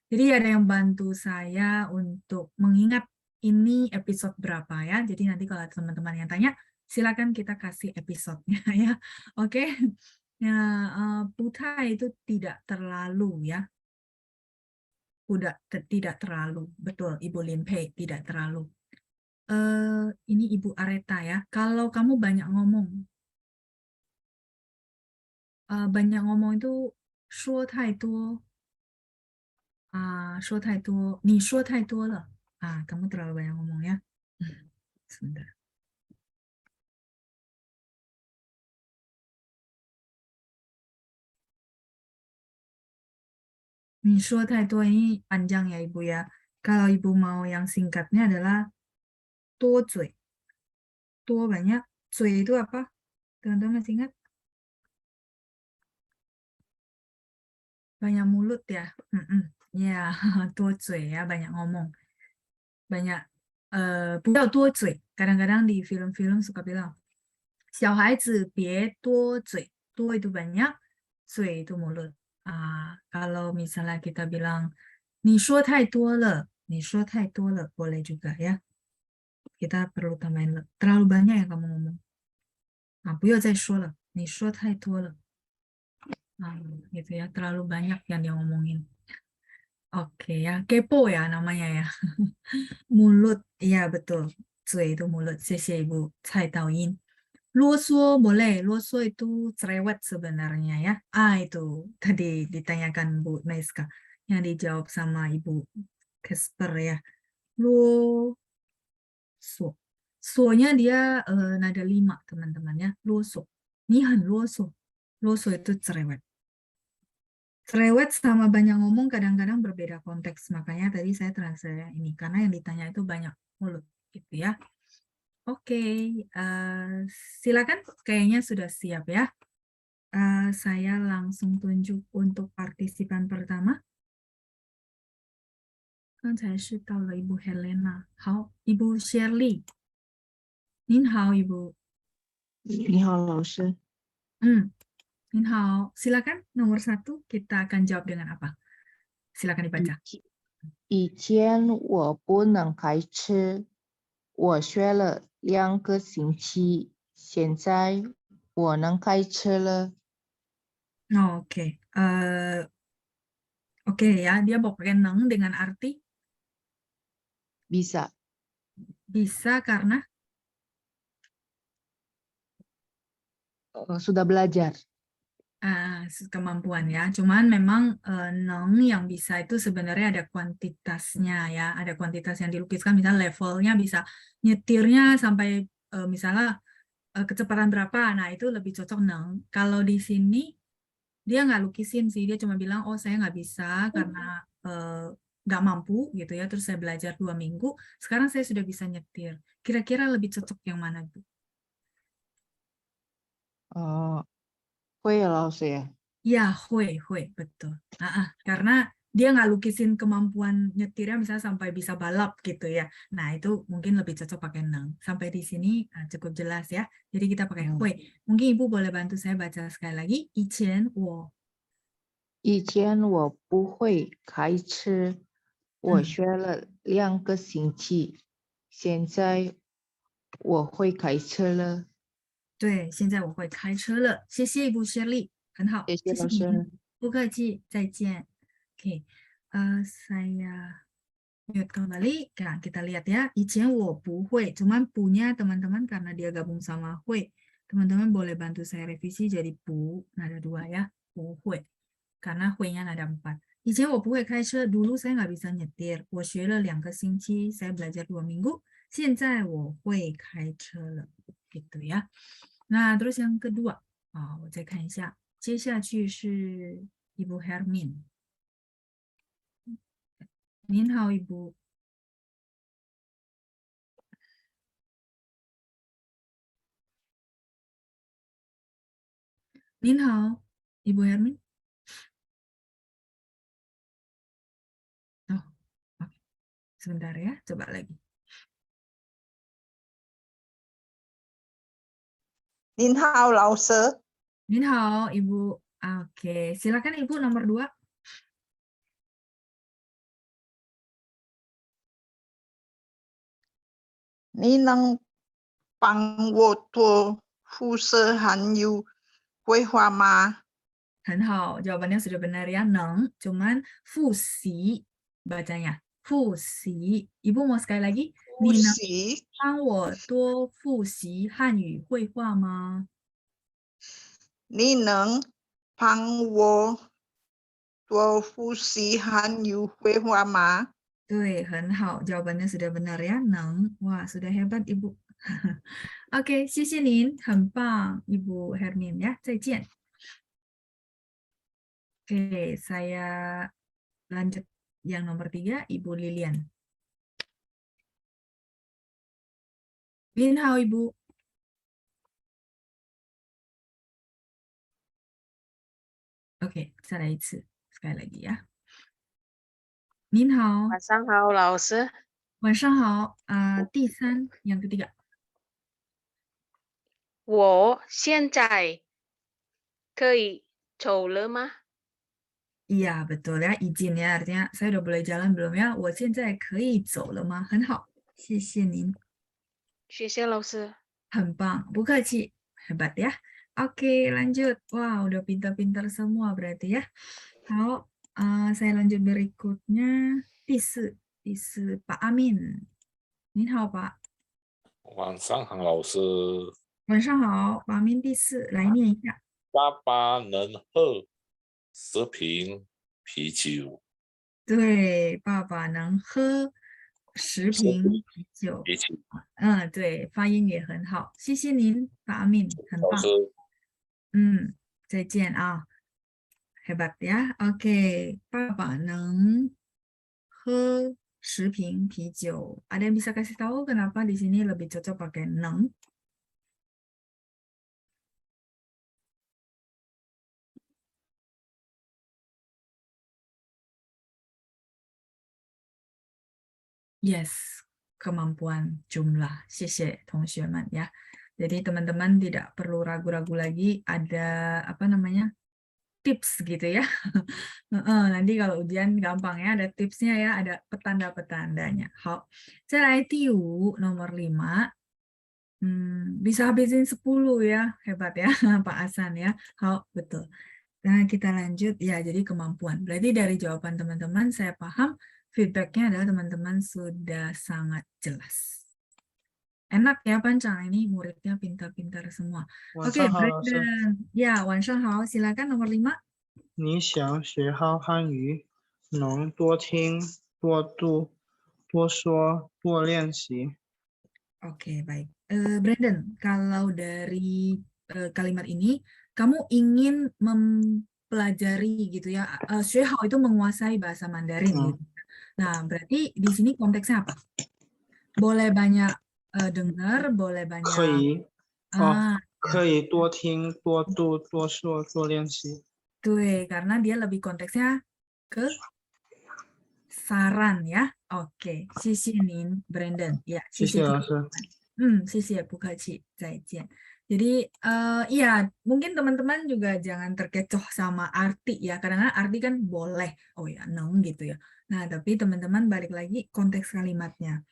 Jadi ada yang bantu saya untuk mengingat ini episode berapa ya. Jadi nanti kalau teman-teman yang tanya, silakan kita kasih episodenya ya. Oke. Nah, putai itu tidak terlalu ya. Tidak terlalu, betul Ibu Limpe, tidak terlalu. Ini Ibu Areta ya, kalau kamu banyak ngomong itu 说太多, 说太多, 你说太多了, kamu terlalu banyak ngomong ya. Sebentar. Ni 说太多 ini panjang ya Ibu ya. Kalau Ibu mau yang singkatnya adalah 多嘴. 多 banyak, 嘴itu apa? Teman-teman masih ingat? Banyak mulut ya. Ya, 多嘴 ya, banyak ngomong. Banyak, 不要多嘴. Kadang-kadang di film-film suka bilang, 小孩子别多嘴. 多 itu banyak, 嘴 itu mulut. Kalau misalnya kita bilang, 你说太多了, 你说太多了, boleh juga ya. Kita perlu tambahin, terlalu banyak yang kamu ngomong. 不要再说了, 你说太多了. Gitu ya, terlalu banyak yang dia ngomongin. Oke ya, kepo ya namanya ya. Mulut, iya betul. 嘴 itu mulut. 谢谢 Ibu Cai Taoyin. Luosuo boleh, luosuo itu cerewet sebenarnya ya. Itu tadi ditanyakan Bu Naiska, yang dijawab sama Ibu Casper ya. Luosuo. Suonya dia nada 5 teman-teman ya. Luosuo. Nihan luosuo. Luosuo itu cerewet. Cerewet sama banyak ngomong kadang-kadang berbeda konteks. Makanya tadi saya translate ini. Karena yang ditanya itu banyak mulut. Gitu ya. Oke. Silakan. Kayaknya sudah siap ya. Saya langsung tunjuk untuk partisipan pertama. Kan saya tahu Ibu Helena. Hao, Ibu Shirley. Nin hao, Ibu. 你好，老师。 Nin hao. Silakan nomor 1 kita akan jawab dengan apa? Silakan dibaca. 以前我不能开车，我学了2个星期，现在我能开车了。 Oke, oke ya, dia mau pakai neng dengan arti Bisa. bisa karena Sudah belajar. kemampuan ya. Cuman memang neng yang bisa itu sebenarnya ada kuantitasnya ya, ada kuantitas yang dilukiskan, misalnya levelnya bisa nyetirnya sampai misalnya kecepatan berapa. Nah itu lebih cocok neng. Kalau di sini dia nggak lukisin sih, dia cuma bilang oh saya nggak bisa karena nggak mampu gitu ya, terus saya belajar 2 minggu, sekarang saya sudah bisa nyetir. Kira-kira lebih cocok yang mana Bu? 会了，老师呀。 Ya, hui, betul. Karena dia nggak lukisin kemampuan nyetirnya misalnya sampai bisa balap gitu ya. Nah itu mungkin lebih cocok pakai neng. Sampai di sini cukup jelas ya. Jadi kita pakai hui. Mungkin Ibu boleh bantu saya baca sekali lagi. 以前我不会开车，我学了2个星期，现在我会开车了。对，现在我会开车了。谢谢Ibu Shirley，很好，谢谢老您师。不客气，再见。Oke, saya mute kembali. Nah, kita lihat ya. 以前我不会，cuman punya teman-teman karena dia gabung sama 会，teman-teman boleh bantu saya revisi jadi 不 nada 2 ya, 不会 karena 会nya nada 4. 以前我不会开车, dulu saya nggak bisa nyetir. 我学了2个星期, saya belajar 2 minggu. 现在我会开车了, gitu ya. Nah, terus yang kedua, 我再看一下，接下去是 Ibu Hermin. 您好，Ibu。您好，Ibu Hermin. Oh, oke. Sebentar ya, coba lagi. 您好，老师。您好，Ibu. Oke, silakan Ibu nomor 2. 你能帮我做复习还有绘画吗？ 很好, jawabannya sudah benar ya, neng. Cuman 复习 bacanya. 复习. Ibu mau sekali lagi? 复你能习。帮我多复习汉语绘画吗？你能帮我多复习汉语绘画吗？ 对, 很好, jawabannya sudah benar ya, neng. Wah, sudah hebat Ibu. Oke, 谢谢您，很棒 Ibu Hermin ya, 再见. Oke, saya lanjut yang nomor 3, Ibu Lilian. 您好，Ibu. Oke, 再来一次, sekali lagi ya. 您好。晚上好，老师。晚上好，第3, yang ketiga. 我现在可以走了吗？ Iya, betul ya, izin ya, artinya saya udah boleh jalan belum ya? 我现在可以走了吗？很好，谢谢您。谢谢老师。很棒，不客气, hebat ya. Oke, lanjut. Wah, udah pintar-pintar semua berarti ya. 好, saya lanjut berikutnya. 第4, Pak Amin. 您好, Pak. 晚上好，老师。晚上好，Pak Amin 第4, 来念一下。爸爸能喝10瓶啤酒。对，爸爸能喝10瓶啤酒。对，发音也很好，谢谢您，Pak Amin，很棒。再见啊，hebat ya. Oke, 爸爸能喝10瓶啤酒. Ada yang bisa kasih tahu kenapa di sini lebih cocok pakai neng? Yes, kemampuan jumlah. 谢谢同学们ya. Jadi teman-teman tidak perlu ragu-ragu lagi, ada apa namanya? Tips gitu ya. Nanti kalau ujian gampang ya, ada tipsnya ya, ada petanda-petandanya. 好，再来第5 nomor 5. Bisa habisin 10 ya, hebat ya Pak Hasan ya. Betul. Nah, kita lanjut ya, jadi kemampuan. Berarti dari jawaban teman-teman saya paham feedbacknya adalah teman-teman sudah sangat jelas. Enak ya Pancang, ini muridnya pintar-pintar semua. Oke, 晚上好，老师。 Brandon. Ya, Wanshanghao, silakan nomor 5. 你想学好汉语，能多听、多读、多说、多练习。 Oke, baik. Brandon, kalau dari kalimat ini, kamu ingin mempelajari gitu ya, 学好 itu menguasai bahasa Mandarin gitu. Nah, berarti di sini konteksnya apa? Boleh banyak dengar, boleh 可 banyak 以可以多听、多读、多说、多练习。 karena dia lebih konteksnya ke saran ya. Oke, 谢谢您 Brandon. Ya, 谢谢老师。谢谢不客气，再见. Jadi iya, mungkin teman-teman juga jangan terkecoh sama arti ya. Kadang-kadang arti kan boleh, oh ya, neng gitu ya. Nah, tapi teman-teman balik lagi konteks kalimatnya.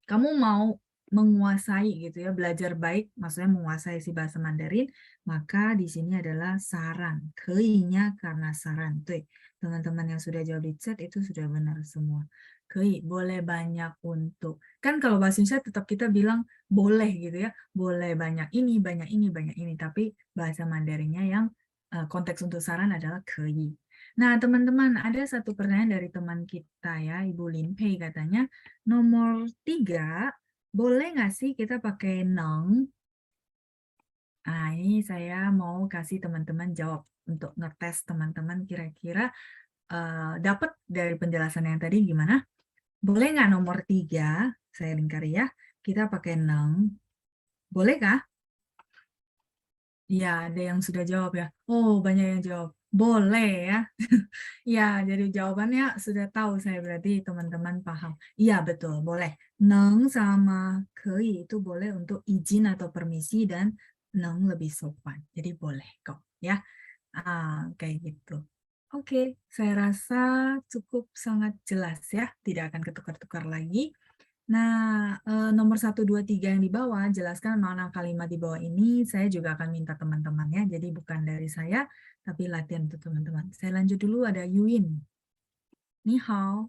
Kamu mau menguasai gitu ya, belajar baik, maksudnya menguasai si bahasa Mandarin, maka di sini adalah saran. Kei-nya karena saran. Tuh, teman-teman yang sudah jawab di chat itu sudah benar semua. Kei, boleh banyak untuk. Kan kalau bahasa Indonesia tetap kita bilang boleh gitu ya. Boleh banyak ini, banyak ini, banyak ini. Tapi bahasa Mandarinnya yang konteks untuk saran adalah kei. Nah, teman-teman, ada satu pertanyaan dari teman kita ya, Ibu Lin Pei katanya, nomor 3, boleh nggak sih kita pakai neng? Nah, ini saya mau kasih teman-teman jawab untuk ngetes teman-teman kira-kira dapat dari penjelasan yang tadi gimana? Boleh nggak nomor 3, saya lingkari ya, kita pakai neng? Boleh kah? Ya, ada yang sudah jawab ya. Oh, banyak yang jawab. Boleh ya. Ya, jadi jawabannya sudah tahu saya, berarti teman-teman paham. Iya, betul, boleh. Neng sama kei itu boleh untuk izin atau permisi, dan neng lebih sopan. Jadi boleh kok ya. Kayak gitu. Oke, saya rasa cukup sangat jelas ya. Tidak akan ketukar-tukar lagi. Nah, nomor 1, 2, 3 yang di bawah, jelaskan makna kalimat di bawah ini. Saya juga akan minta teman-teman ya. Jadi bukan dari saya, tapi latihan untuk teman-teman. Saya lanjut dulu, ada Yuin. Ni hao.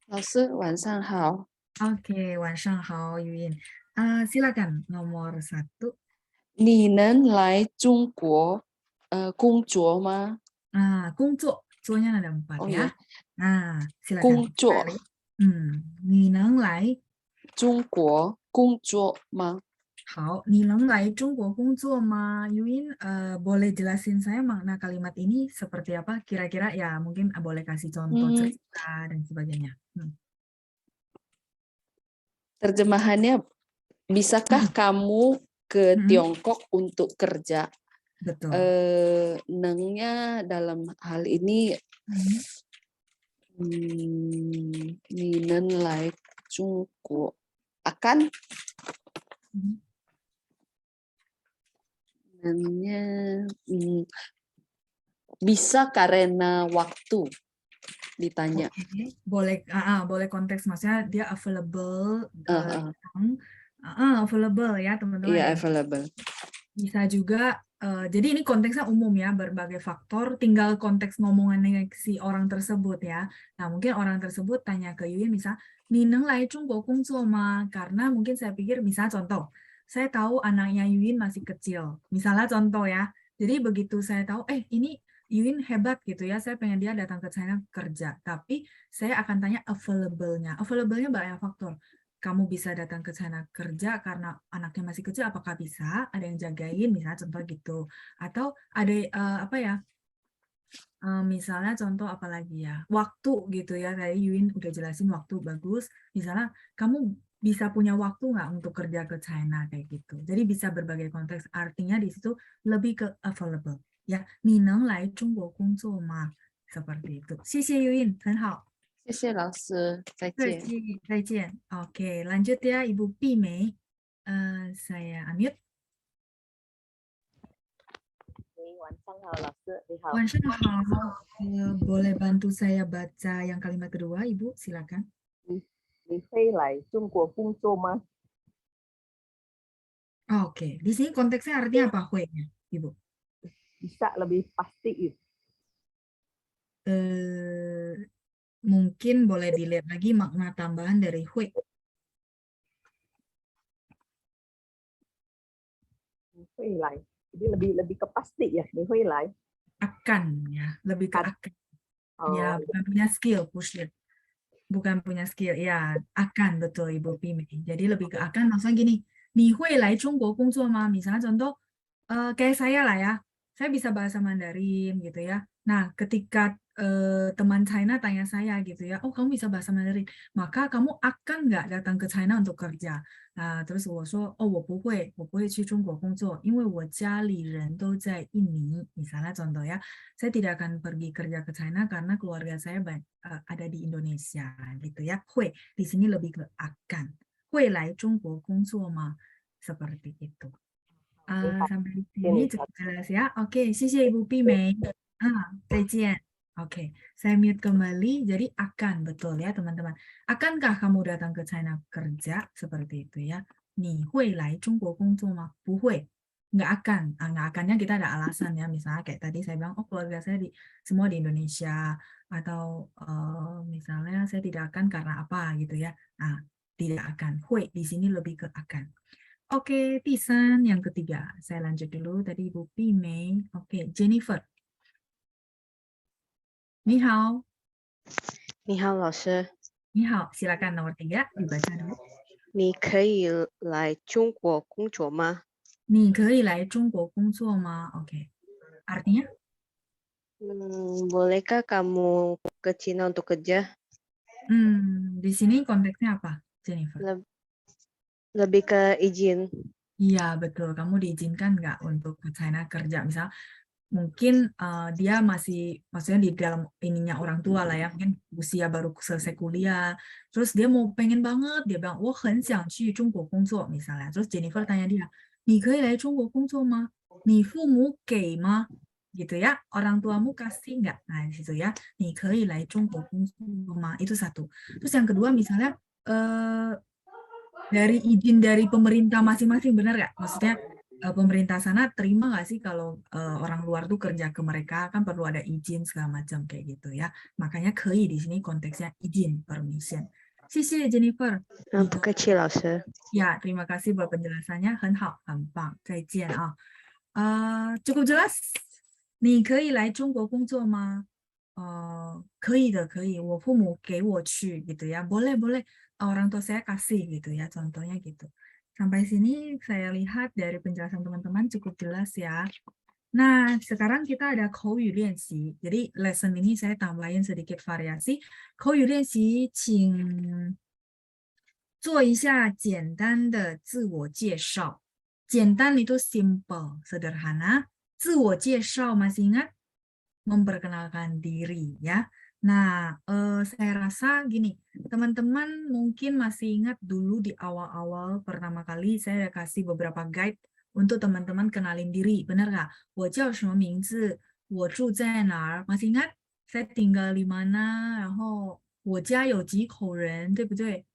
老师晚上好。 Oke, 晚上好 Yuin. Silakan nomor 1. 你能来中国工作吗？ 工作, 作nya ada 4 Oh ya. ya. Nah, silakan. 工作。你能来中国工作吗？ 好，你能来中国工作吗? Yuin, boleh jelasin saya makna kalimat ini seperti apa? Kira-kira ya mungkin boleh kasih contoh cerita dan sebagainya. Terjemahannya, bisakah kamu ke Tiongkok untuk kerja? Betul. Nengnya dalam hal ini, 你能来中国 akan nengnya bisa karena waktu ditanya. Boleh, boleh konteks, maksudnya dia available, available ya teman-teman. Iya, available. Bisa juga, jadi ini konteksnya umum ya, berbagai faktor, tinggal konteks ngomongannya si orang tersebut ya. Nah, mungkin orang tersebut tanya ke Yuin, misal, 你能来中国工作吗? Karena mungkin saya pikir, misal contoh, saya tahu anaknya Yuin masih kecil. Misalnya contoh ya, jadi begitu saya tahu, ini Yuin hebat gitu ya, saya pengen dia datang ke China kerja. Tapi saya akan tanya available-nya. Available-nya banyak faktor. Kamu bisa datang ke sana kerja karena anaknya masih kecil, apakah bisa? Ada yang jagain, misalnya contoh gitu. Atau ada misalnya contoh apalagi ya, waktu gitu ya, tadi Yuin udah jelasin waktu bagus. Misalnya kamu bisa punya waktu nggak untuk kerja ke China kayak gitu. Jadi bisa berbagai konteks. Artinya di situ lebih ke available. Ya, 你能来中国工作吗? Seperti itu. 谢谢 Yuin, 很好。谢谢老师，再见。再见。Oke, lanjut ya Ibu Pimei. Saya unmute. 晚上好，boleh bantu saya baca yang kalimat kedua, Ibu? Silakan. 你会来中国工作吗? Oke, di sini konteksnya artinya apa hui-nya, Ibu? Bisa lebih pasti gitu. Mungkin boleh dilihat lagi makna tambahan dari hui. Hui lai. Jadi lebih ke pasti ya, di hui lai. Akan ya, lebih ke akan. Ya, bukan punya skill, push it. Bukan punya skill, ya akan, betul Ibu Pime. Jadi lebih ke akan, maksudnya gini, 你会来中国工作吗? Misalnya contoh, kayak saya lah ya, saya bisa bahasa Mandarin gitu ya. Nah, ketika teman China tanya saya gitu ya, oh kamu bisa bahasa Mandarin, maka kamu akan nggak datang ke China untuk kerja? Nah, terus 我说, oh 我不会去中国工作，因为我家里人都在印尼. Misalnya contoh ya, saya tidak akan pergi kerja ke China karena keluarga saya ada di Indonesia gitu ya. 会 di sini lebih ke akan. 会来中国工作吗? Seperti itu. Sampai di sini cukup jelas ya. Oke, 谢谢 Ibu Pimei. 再见. Oke, saya mute kembali. Jadi akan, betul ya teman-teman. Akankah kamu datang ke China kerja? Seperti itu ya. 你会来中国工作吗? 不会. Nggak akan. Nggak akannya kita ada alasan ya. Misalnya kayak tadi saya bilang, oh keluarga saya semua di Indonesia. Atau misalnya saya tidak akan karena apa gitu ya. Nah, tidak akan. Hui di sini lebih ke akan. Oke, Tisan yang ketiga. Saya lanjut dulu. Tadi Ibu Pimei. Oke, Jennifer. 你好。你好，老师。你好, silakan nomor 3 dibaca dulu. 你可以来中国工作吗？你可以来中国工作吗? Oke. Artinya? Bolehkah kamu ke Cina untuk kerja? Di sini konteksnya apa, Jennifer? Lebih ke izin. Iya, betul. Kamu diizinkan nggak untuk ke China kerja? Misal, mungkin dia maksudnya di dalam ininya orang tua lah ya, mungkin usia baru selesai kuliah, terus dia mau pengen banget, dia bilang, 我很想去中国工作 misalnya. Terus Jennifer tanya dia, 你可以来中国工作吗? 你父母给吗? Gitu ya, orang tuamu kasih nggak? Nah, di situ ya, 你可以来中国工作吗? Itu satu. Terus yang kedua misalnya, dari izin dari pemerintah masing-masing, benar nggak? Maksudnya, pemerintah sana terima nggak sih kalau orang luar tuh kerja ke mereka, kan perlu ada izin segala macam kayak gitu ya. Makanya 可以 di sini konteksnya izin, permission. 谢谢 Jennifer. 不客气，老师。 Ya, terima kasih buat penjelasannya. 很好，很棒。再见啊。cukup jelas? 你可以来中国工作吗? 可以的，可以。我父母给我去gitu ya. Boleh, boleh. Orang tua saya kasih gitu ya. Contohnya gitu. Sampai sini saya lihat dari penjelasan teman-teman cukup jelas ya. Nah, sekarang kita ada 口语练习. Jadi lesson ini saya tambahin sedikit variasi. 口语练习请做一下简单的自我介绍. 简单itu simple, sederhana. 自我介绍 masih ingat? Memperkenalkan diri ya. Nah, saya rasa gini, teman-teman mungkin masih ingat dulu di awal-awal pertama kali saya kasih beberapa guide untuk teman-teman kenalin diri, benar nggak? 我叫什么名字? 我住在哪儿? Masih ingat? Saya tinggal di mana? 然后我家有几口人, 对不对?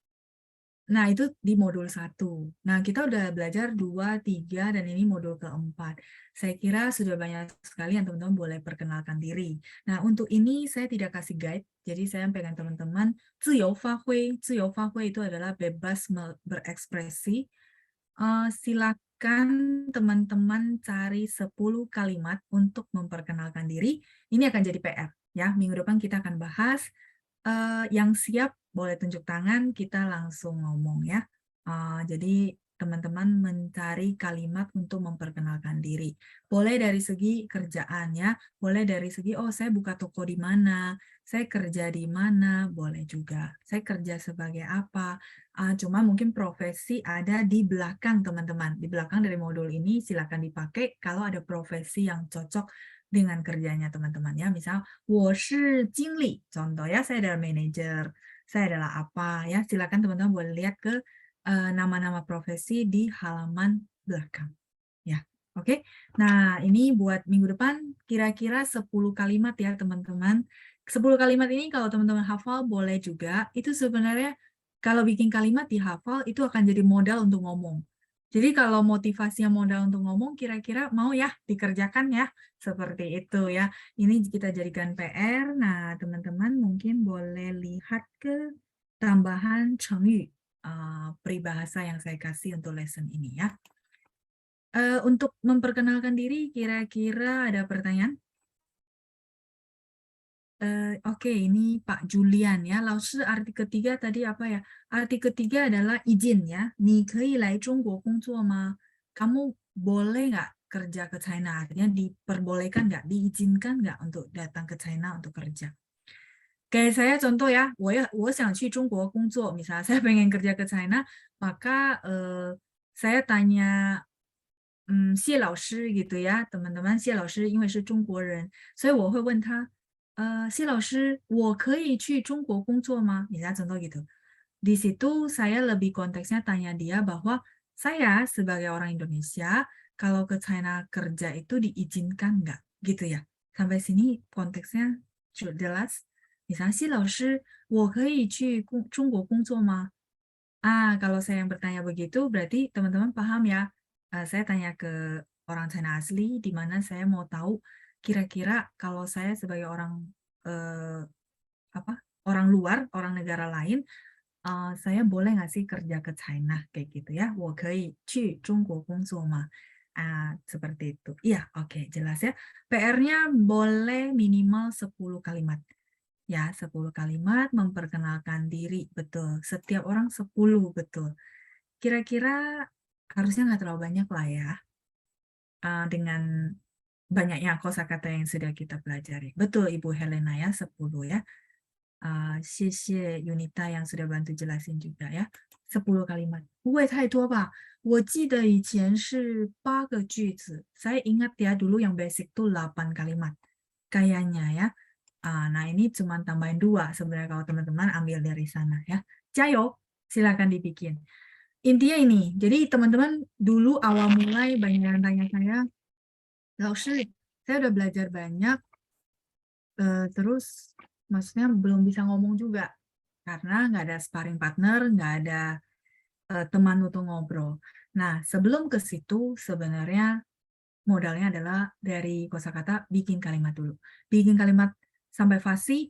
Nah, itu di modul 1. Nah, kita udah belajar 2, 3, dan ini modul keempat. Saya kira sudah banyak sekali yang teman-teman boleh perkenalkan diri. Nah, untuk ini saya tidak kasih guide, jadi saya pengen teman-teman 自由发挥. 自由发挥itu adalah bebas berekspresi. Silakan teman-teman cari 10 kalimat untuk memperkenalkan diri. Ini akan jadi PR. Ya, minggu depan kita akan bahas. Yang siap boleh tunjuk tangan, kita langsung ngomong ya. Jadi teman-teman mencari kalimat untuk memperkenalkan diri. Boleh dari segi kerjaan ya, boleh dari segi, oh saya buka toko di mana, saya kerja di mana, boleh juga. Saya kerja sebagai apa, cuma mungkin profesi ada di belakang teman-teman. Di belakang dari modul ini silakan dipakai kalau ada profesi yang cocok dengan kerjanya teman-teman ya. Misal, 我是经理, contoh ya, saya adalah manajer, saya adalah apa ya. Silakan teman-teman boleh lihat ke nama-nama profesi di halaman belakang. Ya, oke. Nah, ini buat minggu depan kira-kira 10 kalimat ya teman-teman. 10 kalimat ini kalau teman-teman hafal boleh juga. Itu sebenarnya kalau bikin kalimat dihafal itu akan jadi modal untuk ngomong. Jadi kalau motivasinya modal untuk ngomong, kira-kira mau ya dikerjakan ya, seperti itu ya. Ini kita jadikan PR. Nah, teman-teman mungkin boleh lihat ke tambahan Chengyu, peribahasa yang saya kasih untuk lesson ini ya. Untuk memperkenalkan diri, kira-kira ada pertanyaan? Oke, ini Pak Julian ya. Laoshi arti ketiga tadi apa ya? Arti ketiga adalah izin ya. 你可以来中国工作吗? Kamu boleh nggak kerja ke China? Artinya diperbolehkan nggak, diizinkan nggak untuk datang ke China untuk kerja? Kayak saya contoh ya, 我想去中国工作, misalnya saya pengen kerja ke China, maka saya tanya 谢老师 gitu ya, teman-teman, 谢老师因为是中国人，所以我会问他 谢老师，我可以去中国工作吗? Misalnya contoh gitu. Di situ saya lebih konteksnya tanya dia bahwa saya sebagai orang Indonesia, kalau ke China kerja itu diizinkan nggak? Gitu ya. Sampai sini konteksnya jelas. Misalnya, 谢老师，我可以去中国工作吗? Kalau saya yang bertanya begitu, berarti teman-teman paham ya. Saya tanya ke orang China asli, di mana saya mau tahu kira-kira kalau saya sebagai orang orang luar, orang negara lain, saya boleh nggak sih kerja ke China kayak gitu ya? 我可以去中国工作吗? Seperti itu. Iya, oke, jelas ya. PR-nya boleh minimal 10 kalimat. Ya, 10 kalimat memperkenalkan diri, betul. Setiap orang 10, betul. Kira-kira harusnya nggak terlalu banyak lah ya. Dengan banyaknya kosakata yang sudah kita pelajari. Betul Ibu Helena ya, 10 ya. 谢谢 Yunita yang sudah bantu jelasin juga ya. 10 kalimat. 不会太多吧? 我记得以前是8个句子. Saya ingat ya dulu yang basic tuh 8 kalimat. Kayaknya ya. Nah ini cuma tambahin 2 sebenarnya kalau teman-teman ambil dari sana ya. Jayo, silakan dibikin. Intinya ini, jadi teman-teman dulu awal mulai banyak yang tanya saya, Laoshi, saya udah belajar banyak, terus maksudnya belum bisa ngomong juga, karena nggak ada sparring partner, nggak ada teman untuk ngobrol. Nah, sebelum ke situ sebenarnya modalnya adalah dari kosakata bikin kalimat dulu. Bikin kalimat sampai fasih,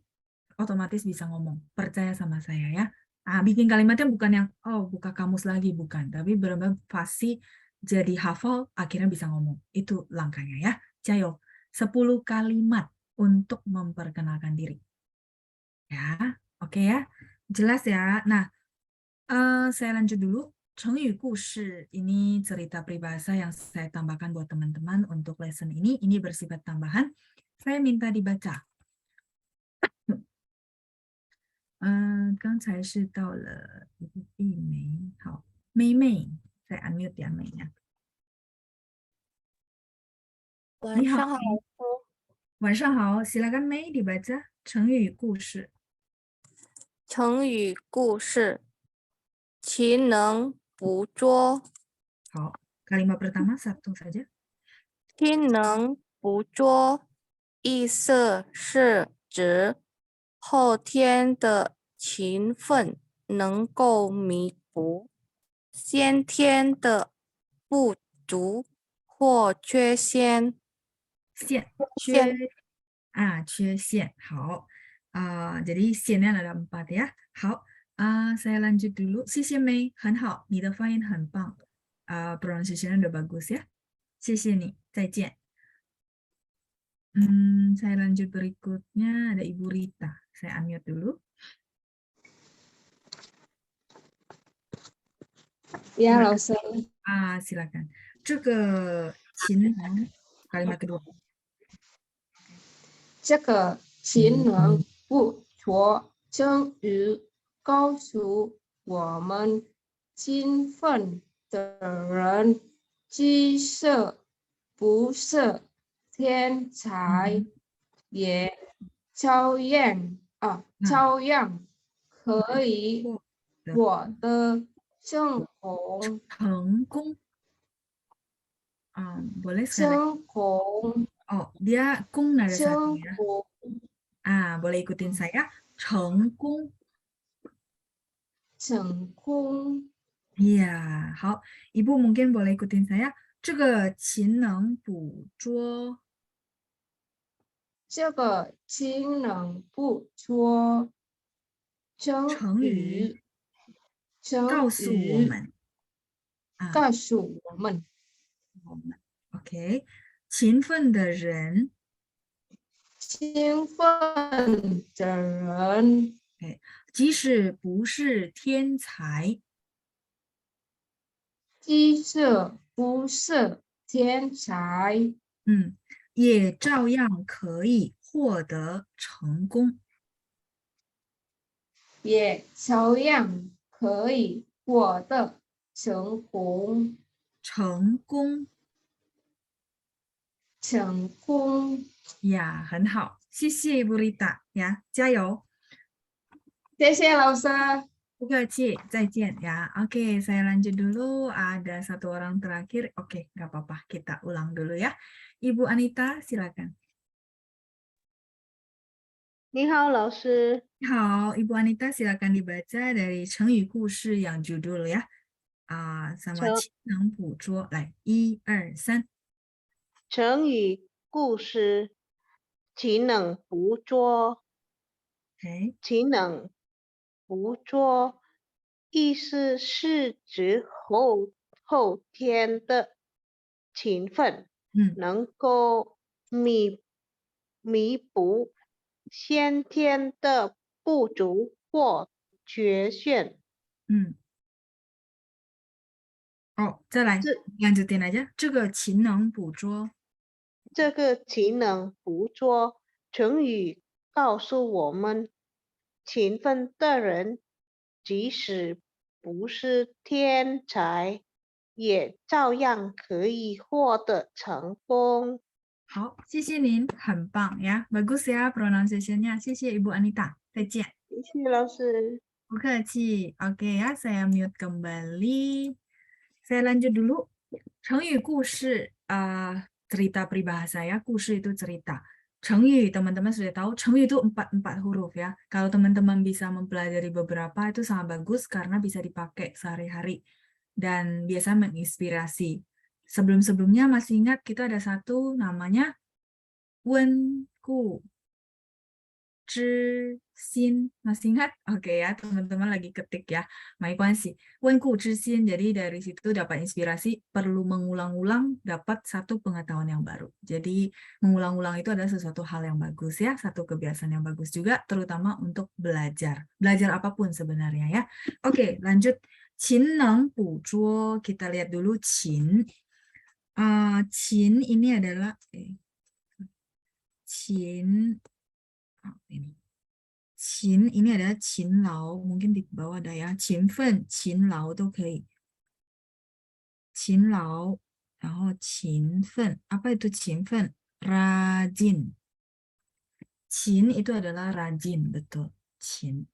otomatis bisa ngomong. Percaya sama saya ya. Bikin kalimatnya bukan yang, buka kamus lagi, bukan. Tapi benar-benar fasih, jadi hafal, akhirnya bisa ngomong. Itu langkahnya ya. Jayo, 10 kalimat untuk memperkenalkan diri. Ya, oke ya. Jelas ya. Nah, saya lanjut dulu. Chengyu Gushi, ini cerita peribahasa yang saya tambahkan buat teman-teman untuk lesson ini. Ini bersifat tambahan. Saya minta dibaca. 刚才是到了一个碧梅，好，妹妹，再 unmute 点妹呀。你好，晚上好，silakan Mei dibaca 成语故事。成语故事，其能捕捉。好，kalimat pertama satu saja。其能捕捉，意思是指后天的勤奋能够弥补先天的不足或缺陷。缺陷. 好. Jadi 陷 ada 4 ya. 好. Saya lanjut dulu. 谢谢 Mei, 很好，你的发音很棒。pronunciation udah bagus ya. 谢谢你，再见。Saya lanjut berikutnya, ada Ibu Rita. Saya unmute dulu. Ya, Laoshi. Silakan. 这个勤能 kalimat kedua. 这个勤能补拙成语告诉我们，勤奋的人即使不是天才，也照样可以获得成功。 boleh sekali. Dia kung nada satu ya. Boleh ikutin saya. 成功. 成功 Iya, 好，Ibu mungkin boleh ikutin saya。这个勤能捕捉这个勤能捕捉成成语语，成告诉我语们啊，告诉我们， OK，勤奋的人，勤奋的人，即使不是天才，即使不是天才，也照样可以获得成功。也照样可以获得成功。成功成功呀，很好，谢谢 Ibu Rita 呀，加油！谢谢老师。不客气，再见ya. Oke, saya lanjut dulu. Ada satu orang terakhir. Oke, nggak apa-apa. Kita ulang dulu ya. Ibu Anita, silakan. 你好，老师。好，Ibu Anita, silakan dibaca dari 成语故事 yang judul ya. Sama 勤能捕捉。来，1、2、3。成语故事，勤能捕捉。勤能捕捉，意思是指后天的勤奋，能够弥补先天的不足或缺陷。再来，lanjutin aja。这个勤能捕捉。这个勤能捕捉成语告诉我们，勤奋的人即使不是天才，也照样可以获得成功。好，谢谢您，很棒呀，bagus ya pronunciation-nya。谢谢 Ibu Anita， 再见。谢谢老师。不客气。Oke ya, saya mute kembali. Saya lanjut dulu. 成语故事cerita peribahasa ya, 故事 itu cerita. 成语 teman-teman sudah tahu, 成语itu 4 huruf ya. Kalau teman-teman bisa mempelajari beberapa itu sangat bagus karena bisa dipakai sehari-hari dan biasa menginspirasi. Sebelum-sebelumnya masih ingat kita ada satu namanya Wenku Zhin, masih ingat? Oke ya, teman-teman lagi ketik ya. Maiquansi. Wenku Zhin, jadi dari situ dapat inspirasi, perlu mengulang-ulang, dapat satu pengetahuan yang baru. Jadi mengulang-ulang itu adalah sesuatu hal yang bagus ya, satu kebiasaan yang bagus juga, terutama untuk belajar. Belajar apapun sebenarnya ya. Oke, lanjut. Qin neng buzhuo, kita lihat dulu qin. Qin ini adalah qin ini adalah qinlao, mungkin di bawah ada ya, qinfen, qinlao 都可以。qinlao, 然后qinfen, apa itu qinfen? Rajin. Qin itu adalah rajin, betul. Qin.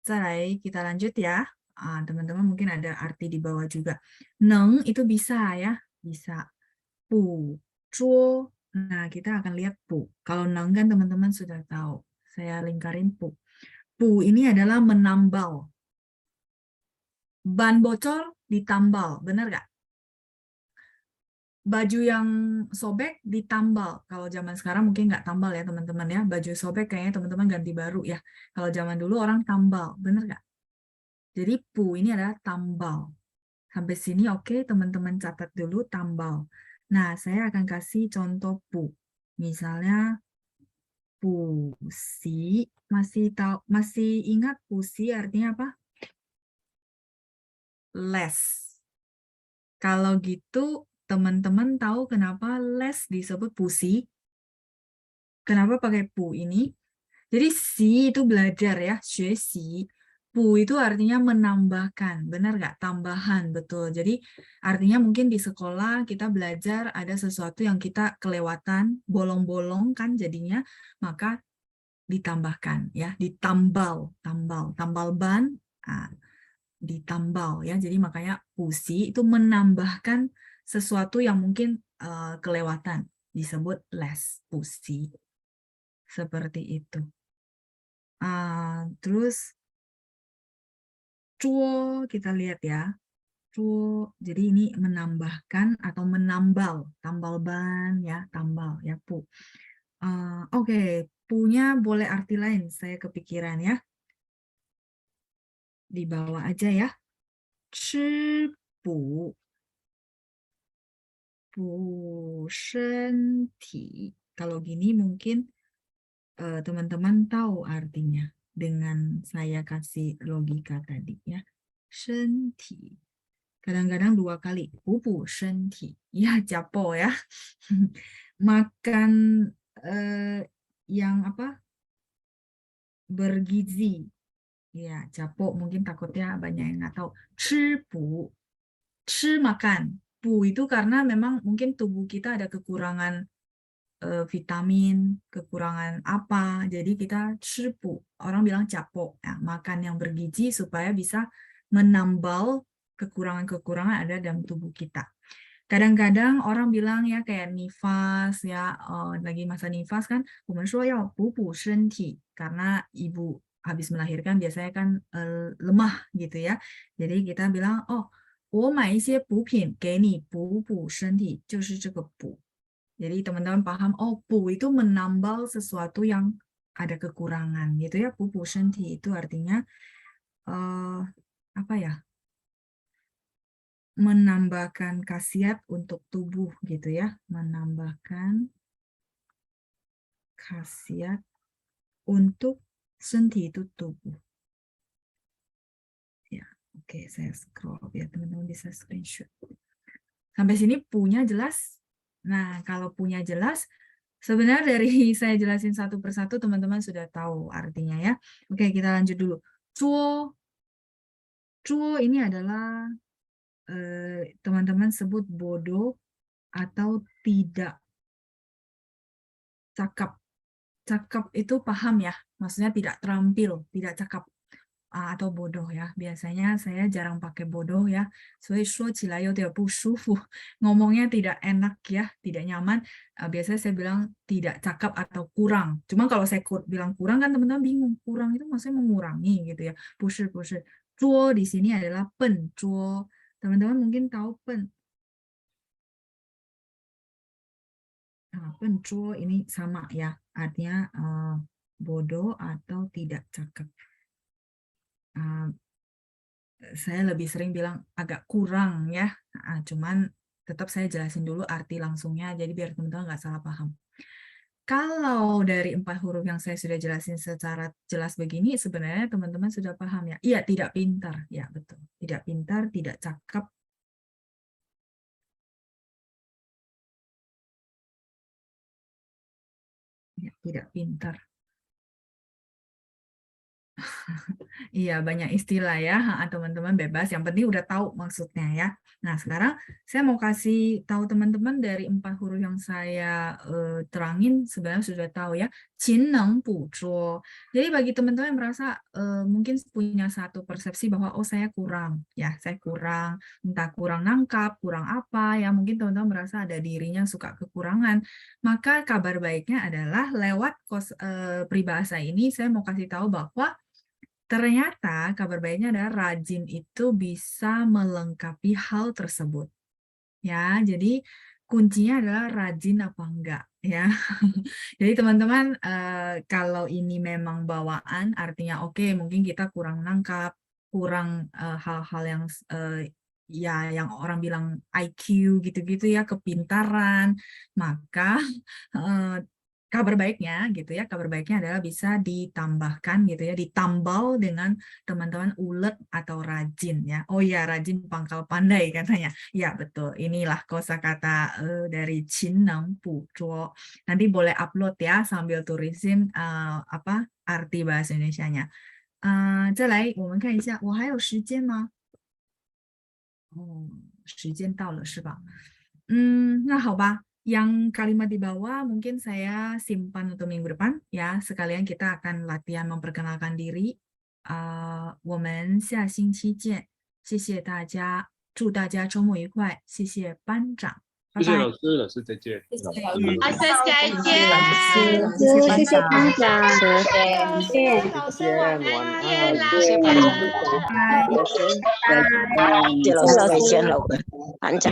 再来kita lanjut ya. Teman-teman mungkin ada arti di bawah juga. Neng itu bisa ya, bisa. Pu, zuo. Nah, kita akan lihat pu. Kalau neng kan teman-teman sudah tahu. Saya lingkarin pu. Pu ini adalah menambal. Ban bocor ditambal, benar nggak? Baju yang sobek ditambal. Kalau zaman sekarang mungkin nggak tambal ya teman-teman ya. Baju sobek kayaknya teman-teman ganti baru ya. Kalau zaman dulu orang tambal, benar nggak? Jadi pu ini adalah tambal. Sampai sini oke, teman-teman catat dulu tambal. Nah, saya akan kasih contoh pu. Misalnya pusi, masih ingat pusi artinya apa? Les. Kalau gitu teman-teman tahu kenapa les disebut pusi? Kenapa pakai pu ini? Jadi si itu belajar ya, xuexi. Pu itu artinya menambahkan, benar nggak? Tambahan, betul. Jadi artinya mungkin di sekolah kita belajar ada sesuatu yang kita kelewatan, bolong-bolong kan jadinya, maka ditambahkan ya, ditambal, tambal ban, ditambal ya. Jadi makanya pusi itu menambahkan sesuatu yang mungkin kelewatan, disebut les, pusi. Seperti itu. Terus Cuo kita lihat ya. Cuo, jadi ini menambahkan atau menambal, tambal ban ya, tambal ya pu. Oke, punya boleh arti lain, saya kepikiran ya. Di bawah aja ya. Cipu, pu senti. Kalau gini mungkin teman-teman tahu artinya dengan saya kasih logika tadi ya. Senti. Kadang-kadang 2 kali. Pupu senti. Ya, japo ya. Makan yang apa? Bergizi. Ya, japo mungkin takutnya banyak yang nggak tahu. Cipu. Ci makan. Pu itu karena memang mungkin tubuh kita ada kekurangan vitamin, kekurangan apa, jadi kita cipu. Orang bilang capo, ya, makan yang bergizi supaya bisa menambal kekurangan-kekurangan ada dalam tubuh kita. Kadang-kadang orang bilang ya kayak nifas ya, lagi masa nifas kan, 我们说要补补身体 karena ibu habis melahirkan biasanya kan lemah gitu ya. Jadi kita bilang, oh, 我买一些补品给你补补身体，就是这个补。 Jadi teman-teman paham, oh pu itu menambal sesuatu yang ada kekurangan gitu ya. Pupu senti itu artinya apa ya? Menambahkan khasiat untuk tubuh gitu ya. Menambahkan khasiat untuk senti itu tubuh. Ya, oke, saya scroll biar teman-teman bisa screenshot. Sampai sini punya jelas? Nah, kalau punya jelas, sebenarnya dari saya jelasin satu persatu, teman-teman sudah tahu artinya ya. Oke, kita lanjut dulu. Cuo. Cuo ini adalah teman-teman sebut bodoh atau tidak cakap. Cakap itu paham ya, maksudnya tidak terampil, tidak cakap. Atau bodoh ya. Biasanya saya jarang pakai bodoh ya. Ngomongnya tidak enak ya, tidak nyaman. Biasanya saya bilang tidak cakap atau kurang. Cuma kalau saya bilang kurang kan teman-teman bingung. Kurang itu maksudnya mengurangi gitu ya. Pushi. Cuo di sini adalah pen. Cuo. Teman-teman mungkin tahu pen. Pen cuo ini sama ya. Artinya bodoh atau tidak cakap. Saya lebih sering bilang agak kurang ya, cuman tetap saya jelasin dulu arti langsungnya, jadi biar teman-teman nggak salah paham. Kalau dari 4 huruf yang saya sudah jelasin secara jelas begini, sebenarnya teman-teman sudah paham ya. Iya, tidak pintar, ya betul. Tidak pintar, tidak cakap. Ya, tidak pintar. Iya, banyak istilah ya, teman-teman bebas. Yang penting udah tahu maksudnya ya. Nah, sekarang saya mau kasih tahu teman-teman dari 4 huruf yang saya terangin, sebenarnya sudah tahu ya. Jineng buzhuo. Jadi bagi teman-teman yang merasa mungkin punya satu persepsi bahwa oh saya kurang, ya saya kurang, entah kurang nangkap, kurang apa ya, mungkin teman-teman merasa ada dirinya suka kekurangan. Maka kabar baiknya adalah lewat peribahasa ini saya mau kasih tahu bahwa ternyata kabar baiknya adalah rajin itu bisa melengkapi hal tersebut. Ya, jadi kuncinya adalah rajin apa enggak ya. Jadi teman-teman kalau ini memang bawaan artinya oke, mungkin kita kurang nangkap, kurang hal-hal yang ya yang orang bilang IQ gitu-gitu ya, kepintaran, maka kabar baiknya gitu ya, kabar baiknya adalah bisa ditambahkan gitu ya, ditambal dengan teman-teman ulet atau rajin ya. Oh ya, rajin pangkal pandai katanya. Ya betul, inilah kosakata dari Jineng buzhuo. Nanti boleh upload ya sambil tulisin apa arti bahasa Indonesianya. 再来我们看一下，我还有时间吗？哦，时间到了是吧？那好吧。Yang kalimat di bawah mungkin saya simpan untuk minggu depan ya. Sekalian kita akan latihan memperkenalkan diri. 我们下星期见，谢谢大家，祝大家周末愉快，谢谢班长。拜拜。谢谢老师，老师再见。谢谢老师老再见。师再见。谢谢班长，谢谢老师，晚安，谢谢班长，拜拜。谢谢老师，再见，班长。